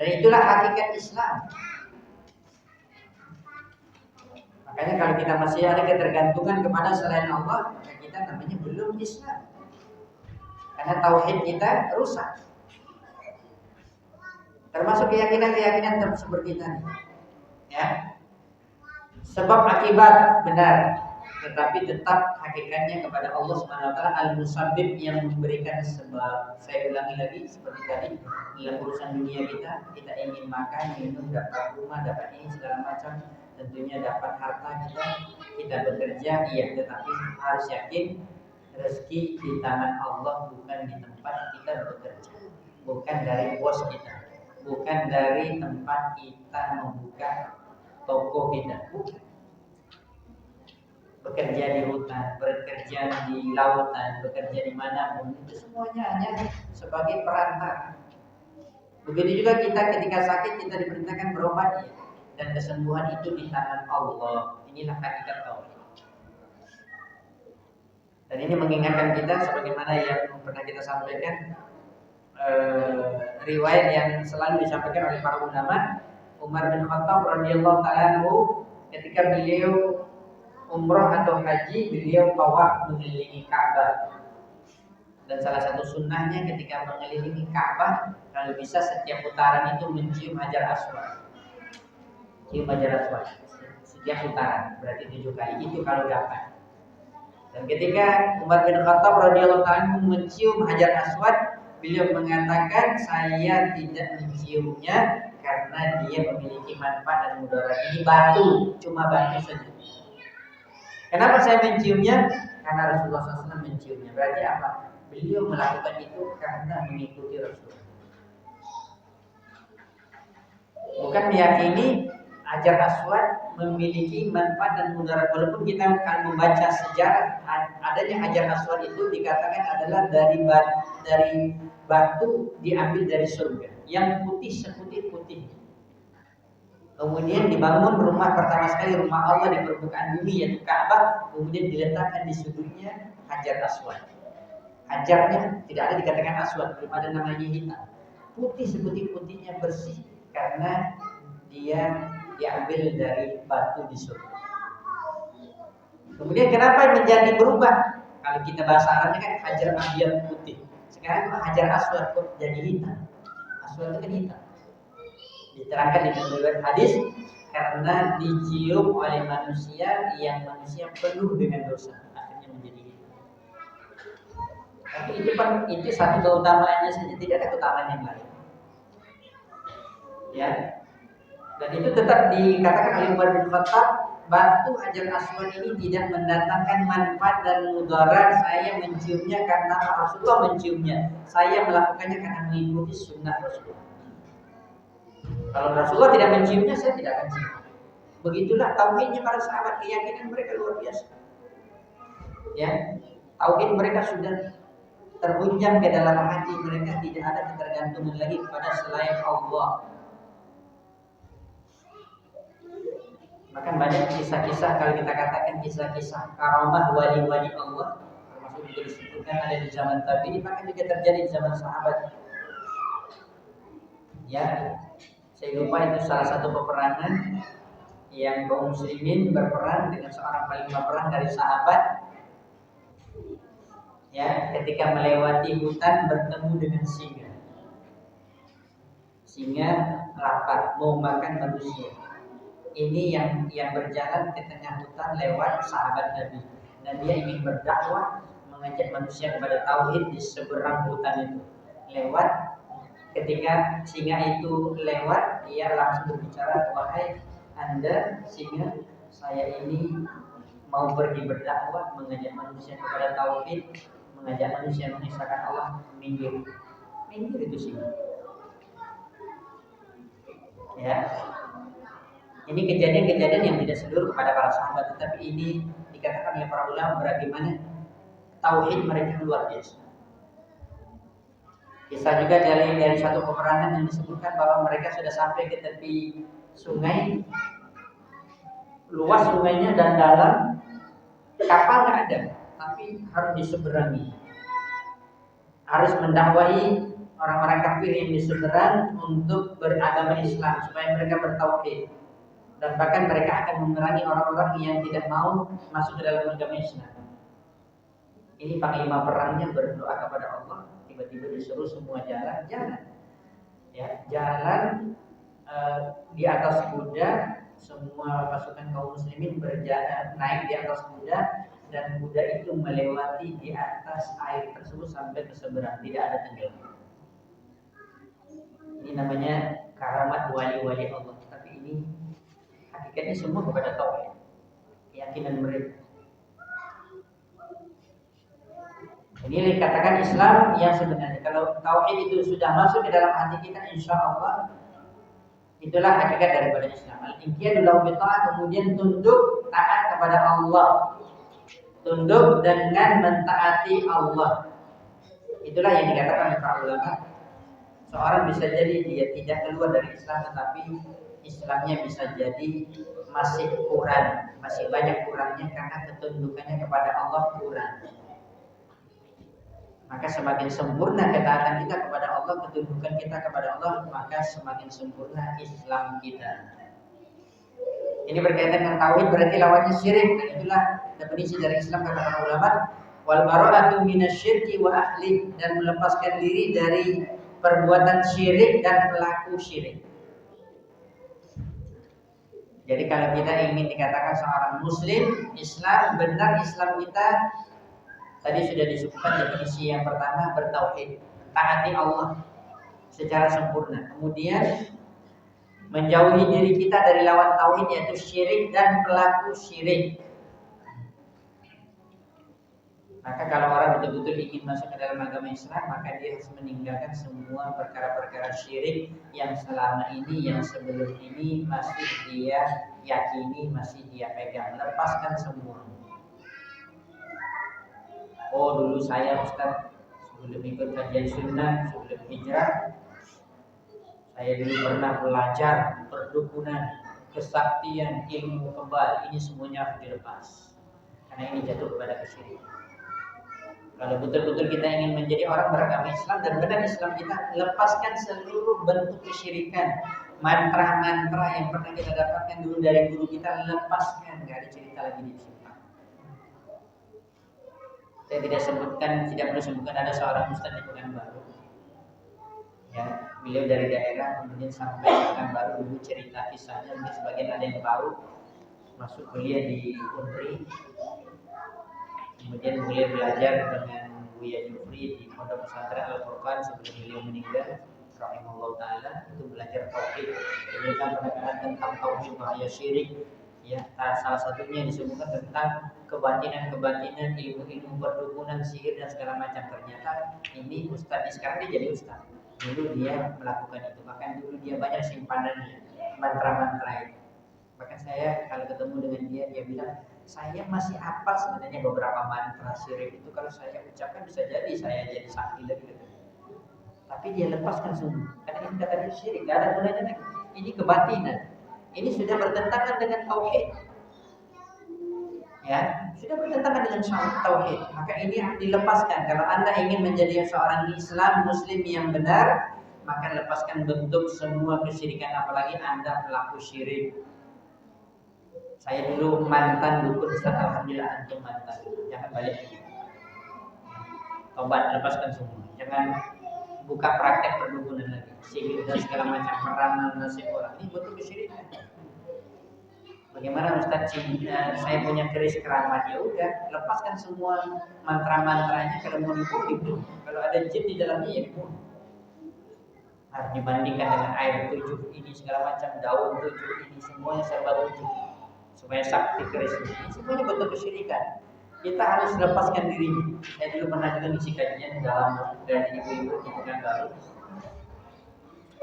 Dan itulah hakikat Islam. Makanya kalau kita masih ada ketergantungan kepada selain Allah, maka kita namanya belum Islam. Karena tauhid kita rusak. Termasuk keyakinan-keyakinan seperti tadi. Ya. Sebab akibat benar. tetapi tetap hakikatnya kepada Allah Subhanahu wa taala al-musabbib yang memberikan sebab. Saya ulangi lagi seperti tadi, dalam urusan dunia kita ingin makan, minum, dapat rumah, dapat ini segala macam, tentunya dapat harta kita bekerja, iya, tetapi harus yakin rezeki di tangan Allah, bukan di tempat kita bekerja, bukan dari bos kita, bukan dari tempat kita membuka toko kita, bukan. Bekerja di hutan, bekerja di lautan, bekerja di mana pun, itu semuanya hanya sebagai perantara. Begitu juga kita ketika sakit kita diperintahkan berobat, ya, dan kesembuhan itu di tangan Allah. Inilah hakikat tauhid. Dan ini mengingatkan kita sebagaimana yang pernah kita sampaikan, riwayat yang selalu disampaikan oleh para ulama. Umar bin Khattab radhiyallahu taala ketika beliau umroh atau haji, beliau tawaf mengelilingi Ka'bah. Dan salah satu sunnahnya ketika mengelilingi Ka'bah, kalau bisa setiap putaran itu mencium Hajar Aswad. Cium Hajar Aswad setiap putaran, berarti 7 kali. Itu kalau dapat. Dan ketika Umar bin Khattab radhiyallahu ta'ala mencium Hajar Aswad, beliau mengatakan, saya tidak menciumnya karena dia memiliki manfaat dan mudarat. Ini batu, cuma batu saja. Kenapa saya menciumnya? Karena Rasulullah SAW menciumnya. Berarti apa? Beliau melakukan itu karena mengikuti Rasulullah. Bukan meyakini Hajar Aswad memiliki manfaat dan mudarat. Walaupun kita akan membaca sejarah adanya Hajar Aswad itu dikatakan adalah dari batu diambil dari surga, yang putih seputih-putih. Kemudian dibangun rumah pertama sekali, rumah Allah di permukaan bumi, yaitu Ka'bah. Kemudian diletakkan di sudutnya Hajar Aswad. Hajarnya tidak ada dikatakan aswad, belum ada namanya hitam. Putih seputih-putihnya, bersih, karena dia diambil dari batu di surga. Kemudian kenapa menjadi berubah? Kalau kita bahasa Arabnya kan Hajar Abyad putih. Sekarang Hajar Aswad kok jadi hitam? Aswad itu kan hitam. Diterangkan di dalam hadis, karena dicium oleh manusia yang manusia penuh dengan dosa, akhirnya menjadi hitam. Tapi itu satu keutamaannya saja, tidak ada keutamaan yang lain. Ya. Dan itu tetap dikatakan oleh Umar bin Khattab, batu Hajar Aswad ini tidak mendatangkan manfaat dan mudarat. Saya menciumnya karena Rasulullah menciumnya. Saya melakukannya karena mengikuti sunnah Rasulullah. Kalau Rasulullah tidak menciumnya, saya tidak akan cium. Begitulah tauhidnya para sahabat, keyakinan mereka luar biasa. Ya, tauhid mereka sudah terhunjam ke dalam hati mereka, tidak ada ketergantungan lagi kepada selain Allah. Maka banyak kisah-kisah, kalau kita katakan kisah-kisah karamah wali-wali Allah, termasuk juga disebutkan ada di zaman tabi'in, maka juga terjadi di zaman sahabat. Ya, saya lupa itu salah satu peperangan yang kaum muslimin berperang dengan seorang panglima perang dari sahabat. Ya, ketika melewati hutan bertemu dengan singa. Singa lapar, mau makan manusia. Ini yang berjalan ke tengah hutan lewat sahabat Nabi, dan dia ingin berdakwah, mengajak manusia kepada tauhid di seberang hutan itu. Lewat, ketika singa itu lewat, dia langsung berbicara, wahai Anda singa, saya ini mau pergi berdakwah, mengajak manusia kepada tauhid, mengajak manusia mengisahkan Allah. Minggir itu singa. Ya. Ini kejadian-kejadian yang tidak seluruh kepada para sahabat, tetapi ini dikatakan oleh para ulama bagaimana tauhid mereka luar biasa. Kisah juga dari satu peperangan yang disebutkan bahwa mereka sudah sampai ke tepi sungai, luas sungainya dan dalam, kapal nggak ada, tapi harus diseberangi, harus mendakwahi orang-orang kafir yang di seberang untuk beragama Islam supaya mereka bertauhid. Dan bahkan mereka akan memerangi orang-orang yang tidak mau masuk ke dalam agama Islam. Ini panglima perangnya berdoa kepada Allah, tiba-tiba disuruh semua jalan. Ya, jalan di atas kuda semua pasukan kaum muslimin berjalan naik di atas kuda dan kuda itu melewati di atas air tersebut sampai ke seberang, tidak ada tenggelam. Ini namanya karamat wali-wali Allah. Tapi ini hakikatnya semua kepada tauhid, keyakinan mereka. Ini dikatakan Islam yang sebenarnya. Kalau tauhid itu sudah masuk ke dalam hati kita, insya Allah itulah hakikat daripada Islam. Al-inqiyadu lahu bitta'ah, kemudian tunduk taat kepada Allah. Tunduk dengan mentaati Allah. Itulah yang dikatakan oleh para ulama. Seorang bisa jadi dia tidak keluar dari Islam, tetapi Islamnya bisa jadi masih kurang, masih banyak kurangnya karena ketundukannya kepada Allah kurang. Maka semakin sempurna ketaatan kita kepada Allah, ketundukan kita kepada Allah, maka semakin sempurna Islam kita. Ini berkaitan dengan tauhid, berarti lawannya syirik. Dan itulah definisi dari Islam kata para ulama, wal bara'atu minasyirki wa ahli, dan melepaskan diri dari perbuatan syirik dan pelaku syirik. Jadi kalau kita ingin dikatakan seorang muslim, Islam, benar Islam kita, tadi sudah disebutkan definisi yang pertama, bertauhid, taati Allah secara sempurna. Kemudian menjauhi diri kita dari lawan tauhid, yaitu syirik dan pelaku syirik. Maka kalau orang betul-betul ingin masuk ke dalam agama Islam, maka dia harus meninggalkan semua perkara-perkara syirik yang selama ini, yang sebelum ini masih dia yakini, masih dia pegang. Lepaskan semua. Oh, dulu saya Ustaz sebelum ikut kajian sunnah, sebelum hijrah, saya dulu pernah belajar perdukunan, kesaktian, ilmu kebal. Ini semuanya harus dilepas, karena ini jatuh kepada kesyirikan. Kalau betul-betul kita ingin menjadi orang beragama Islam dan benar Islam kita, lepaskan seluruh bentuk kesyirikan. Mantra-mantra yang pernah kita dapatkan dulu dari guru kita, lepaskan. Gak ada cerita lagi di sini. Saya tidak perlu sebutkan ada seorang ustaz di Pekanbaru. Ya, beliau dari daerah, kemudian sampai Pekanbaru, dulu cerita kisahnya, mungkin sebagian ada yang tahu. Masuk kuliah di Unri. Kemudian beliau belajar dengan Buya Jufri di Pondok Pesantren Al-Furqan sebelum beliau meninggal, rahimahullah taala, itu belajar tauhid. Beliau kan menekankan tentang tauhid, bahaya syirik. Ya, salah satunya disebutkan tentang kebatinan-kebatinan, ilmu-ilmu perdukunan, sihir dan segala macam. Ternyata ini ustaz, sekarang dia jadi ustaz. Dulu dia melakukan itu, bahkan dulu dia banyak simpanannya, mantra-mantra itu. Bahkan saya kalau ketemu dengan dia, dia bilang, saya masih hafal sebenarnya beberapa mantra syirik itu, kalau saya ucapkan bisa jadi saya jadi sakti lagi. Tapi dia lepaskan semua, karena ini kata dia syirik, gak ada gunanya lagi. Ini kebatinan, ini sudah bertentangan dengan tauhid. Ya, sudah bertentangan dengan tauhid. Maka ini harus dilepaskan. Kalau Anda ingin menjadi seorang Islam Muslim yang benar, maka lepaskan bentuk semua kesyirikan, apalagi Anda pelaku syirik. Saya dulu mantan dukun, Ustaz, alhamdulillah antum mantan. Jangan balik lagi. Tobat, lepaskan semua. Jangan buka praktek perdukunan lagi, sihir dan segala macam, meramal nasib orang. Ini bentuk kesyirikan. Bagaimana Ustaz, saya punya keris keramat, ya udah, lepaskan semua mantra-mantranya. Kalau mau dibunuh, kalau ada jin di dalamnya ya dibunuh. Harus dibandingkan dengan air 7 ini segala macam, daun 7 ini semuanya serba 7 supaya sakti keris ini. Semuanya bentuk kesyirikan. Kita harus lepaskan diri. Saya dulu pernah juga ngisi kajian dalam dari ibu-ibu di Pekanbaru.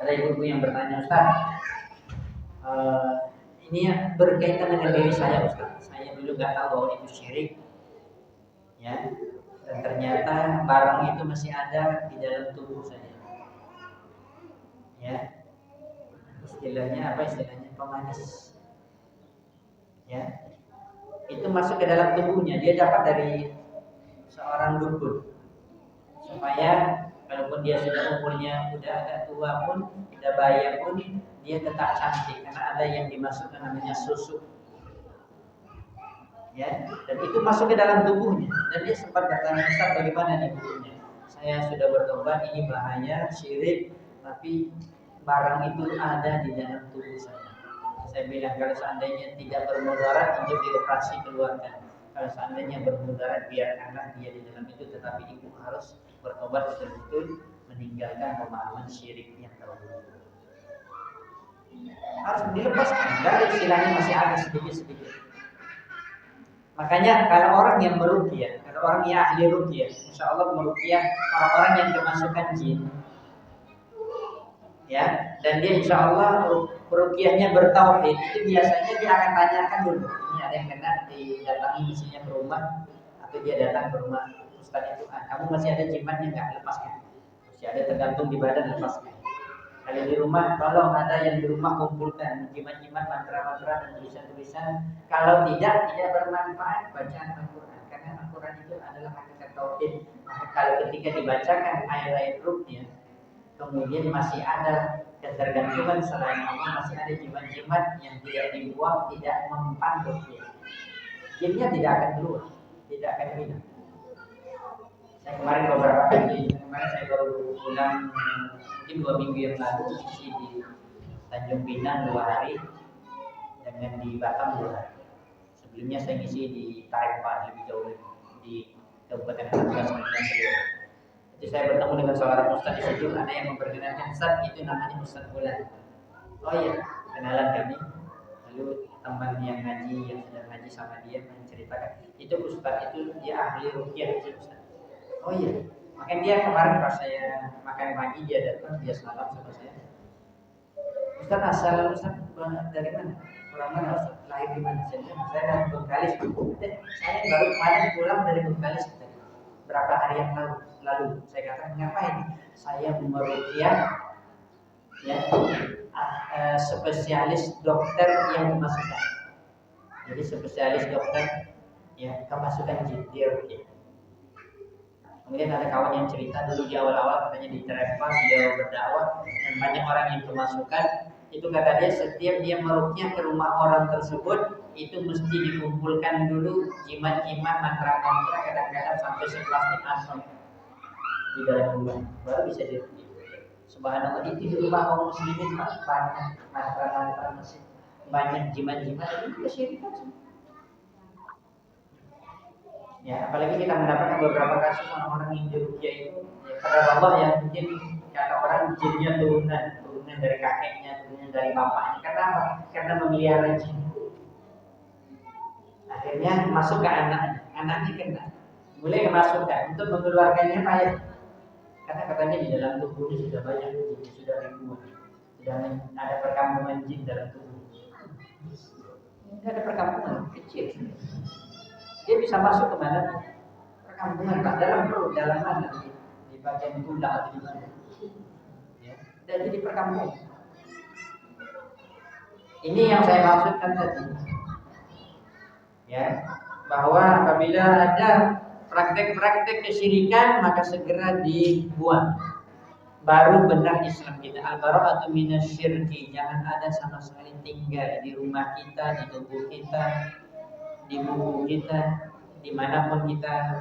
Ada ibu-ibu yang bertanya, Ustaz, ini ya berkaitan dengan diri saya, Ustaz. Saya dulu nggak tahu bahwa itu syirik, ya. Dan ternyata barang itu masih ada di dalam tubuh saya. Ya, istilahnya apa? Istilahnya pemanis. Ya, itu masuk ke dalam tubuhnya. Dia dapat dari seorang dukun, supaya kalaupun dia sudah umurnya udah agak tua pun, udah baya pun, dia tetap cantik karena ada yang dimasukkan namanya susu. Ya, dan itu masuk ke dalam tubuhnya. Dan dia sempat bertanya, Ustaz, bagaimana nih tubuhnya? Saya sudah bertobat, ini bahaya, syirik, tapi barang itu ada di dalam tubuh saya. Saya bilang kalau seandainya tidak bermudarat untuk dioperasi keluarkan. Kalau seandainya bermudarat biarkanlah dia di dalam itu, tetapi ibu harus bertobat betul-betul meninggalkan pemahaman syirik yang terdahulu. Harus dilepaskan. Dari istilahnya masih ada sedikit-sedikit. Makanya kalau orang yang meruqyah, kalau orang yang ahli ruqyah, insya Allah meruqyah orang-orang yang kemasukan jin, ya, dan dia insya Allah ruqyahnya bertauhid, itu biasanya dia akan tanyakan dulu, ini ada yang kena didatangi misalnya ke rumah, atau dia datang ke rumah Ustaz itu, kamu masih ada jimatnya nggak? Lepaskan. Masih ada tergantung di badan, lepaskan. Kalau di rumah, tolong ada yang di rumah kumpulkan jimat-jimat, mantra-mantra dan tulisan-tulisan. Kalau tidak bermanfaat, bacaan Al-Quran. Karena Al-Quran itu adalah hakikat tauhid. Maka kalau ketika dibacakan ayat-ayat ruqyah, kemudian masih ada ketergantungan selain Allah, masih ada jimat-jimat yang tidak dibuang, tidak mempan ruqyah. Jinnya tidak akan keluar, tidak akan hilang. Saya kemarin beberapa kali, saya baru pulang mungkin 2 minggu yang lalu, isi di Tanjung Pinang 2 hari, dengan di Batam 2 hari. Sebelumnya saya ngisi di Tarempa lebih jauh lagi, di Kabupaten Anambas, Jadi saya bertemu dengan seorang ustaz di situ, ada yang memperkenalkan ustaz itu namanya Ustaz Bulan. Oh iya, kenalan kami. Lalu teman yang ngaji, yang sedang ngaji sama dia menceritakan, itu ustaz itu dia ahli ruqyah ustaz. Oh iya, makanya dia kemarin pas saya makan pagi dia datang, dia salam sama saya. Ustaz asal Ustaz dari mana? Orang mana Ustaz? Lahir di mana? Saya dari Bengkalis. Saya baru kemarin pulang dari Bengkalis. Berapa hari yang lalu saya katakan ngapain? Saya meruqyah ya, spesialis dokter yang kemasukan. Jadi spesialis dokter ya kemasukan jin dia ruqyah. Kemudian ada kawan yang cerita dulu di awal-awal katanya di Terempa dia berdakwah dan banyak orang yang kemasukan. Itu kata dia setiap dia meruqyah ke rumah orang tersebut itu mesti dikumpulkan dulu jimat-jimat, mantra-mantra, kadang-kadang sampai seplastik asam di dalam rumah baru bisa diruqyah. Subhanallah, itu di rumah kaum muslimin banyak mantra-mantra, masih banyak jimat-jimat, itu kesyirikan semua. Ya, apalagi kita mendapatkan beberapa kasus orang-orang yang diruqyah itu ya, pada Allah yang mungkin kata orang jinnya turunan dari kakeknya, turunan dari bapaknya. Karena apa? Karena memelihara jin. Akhirnya masuk ke anaknya kena. Mulai kemasukan untuk mengeluarkannya payah. Karena katanya di dalam tubuhnya sudah banyak jin, sudah ribuan, sudah ada perkampungan jin dalam tubuh. Ini ada perkampungan kecil. Dia bisa masuk ke mana? Perkampungan, Pak, dalam perut, dalam mana? Di bagian tulang atau di mana? Ya, dan jadi perkampungan. Ini yang saya maksudkan tadi. Ya, bahwa apabila ada praktek-praktek kesyirikan maka segera dibuang. Baru benar Islam kita. Al-bara'atu minasyirki. Jangan ada sama sekali tinggal di rumah kita, di tubuh kita, di buku kita, dimanapun kita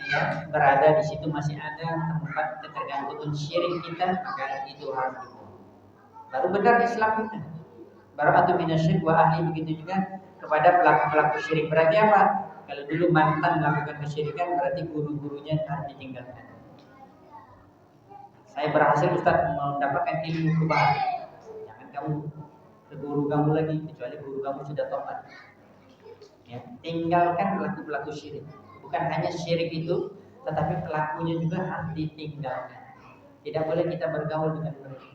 ya, berada, di situ masih ada tempat ketergantungan syirik kita, maka itu harus dibuang. Baru benar Islam kita. Bara'atu minasyirik wa ahli, begitu juga kepada pelaku-pelaku syirik. Berarti apa? Kalau dulu mantan melakukan kesyirikan, berarti guru-gurunya harus ditinggalkan. Saya berhasil Ustaz mendapatkan ilmu kebahagiaan. Jangan kamu ke guru kamu lagi, kecuali guru kamu sudah tobat. Ya, tinggalkan pelaku-pelaku syirik. Bukan hanya syirik itu, tetapi pelakunya juga harus ditinggalkan. Tidak boleh kita bergaul dengan mereka.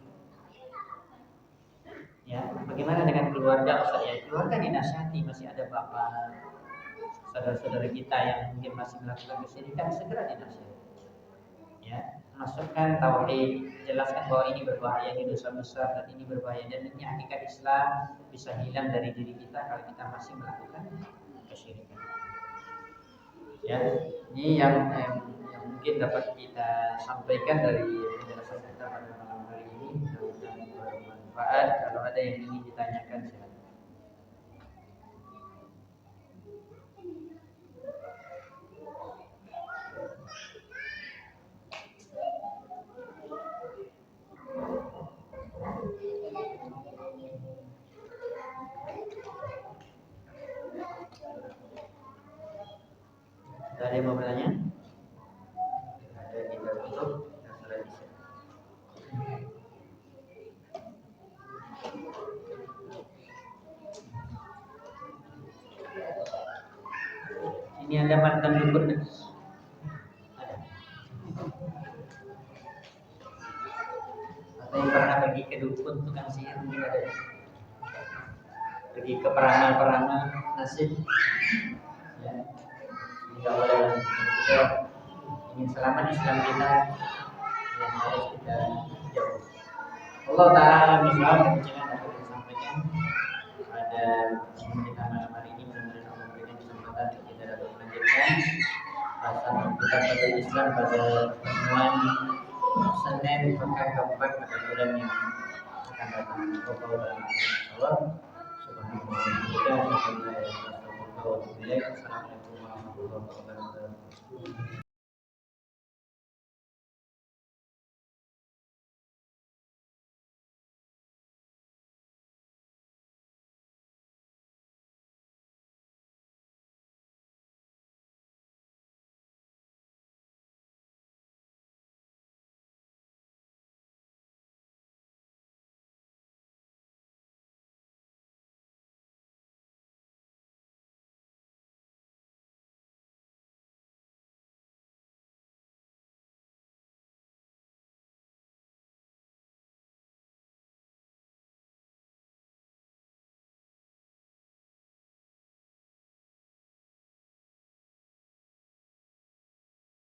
Ya, bagaimana dengan keluarga Ustaz ya? Keluarga dinasihati, masih ada bapak, saudara-saudara kita yang mungkin masih melakukan kesyirikan, segera dinasihati. Ya, masukkan tauhid, jelaskan bahwa ini berbahaya, ini dosa besar dan ini berbahaya, dan ini hakikat Islam bisa hilang dari diri kita kalau kita masih melakukan kesyirikan. Ya, ini yang mungkin dapat kita sampaikan dari penjelasan kita pada malam hari ini. Mudah-mudahan bermanfaat. Kalau ada yang ingin ditanyakan silakan. Ada yang mau bertanya? Ada, kita tutup. Kita selesai. Ini ada mantan dukun. Atau yang pernah pergi ke dukun, tukang sihir mungkin ada. Pergi ke perangal-perangal nasib. Ya. Tidak boleh kita ingin selamat Islam kita yang harus kita jauh. Allah Ta'ala misal jangan dapat disampaikan pada kita malam hari ini, mudah-mudahan Allah memberikan kesempatan untuk kita dapat melanjutkan bahasan kita pada Islam pada pertemuan Senin pekan keempat pada bulan yang akan datang. Allah Subhanahu wa taala. Assalamualaikum warahmatullahi wabarakatuh.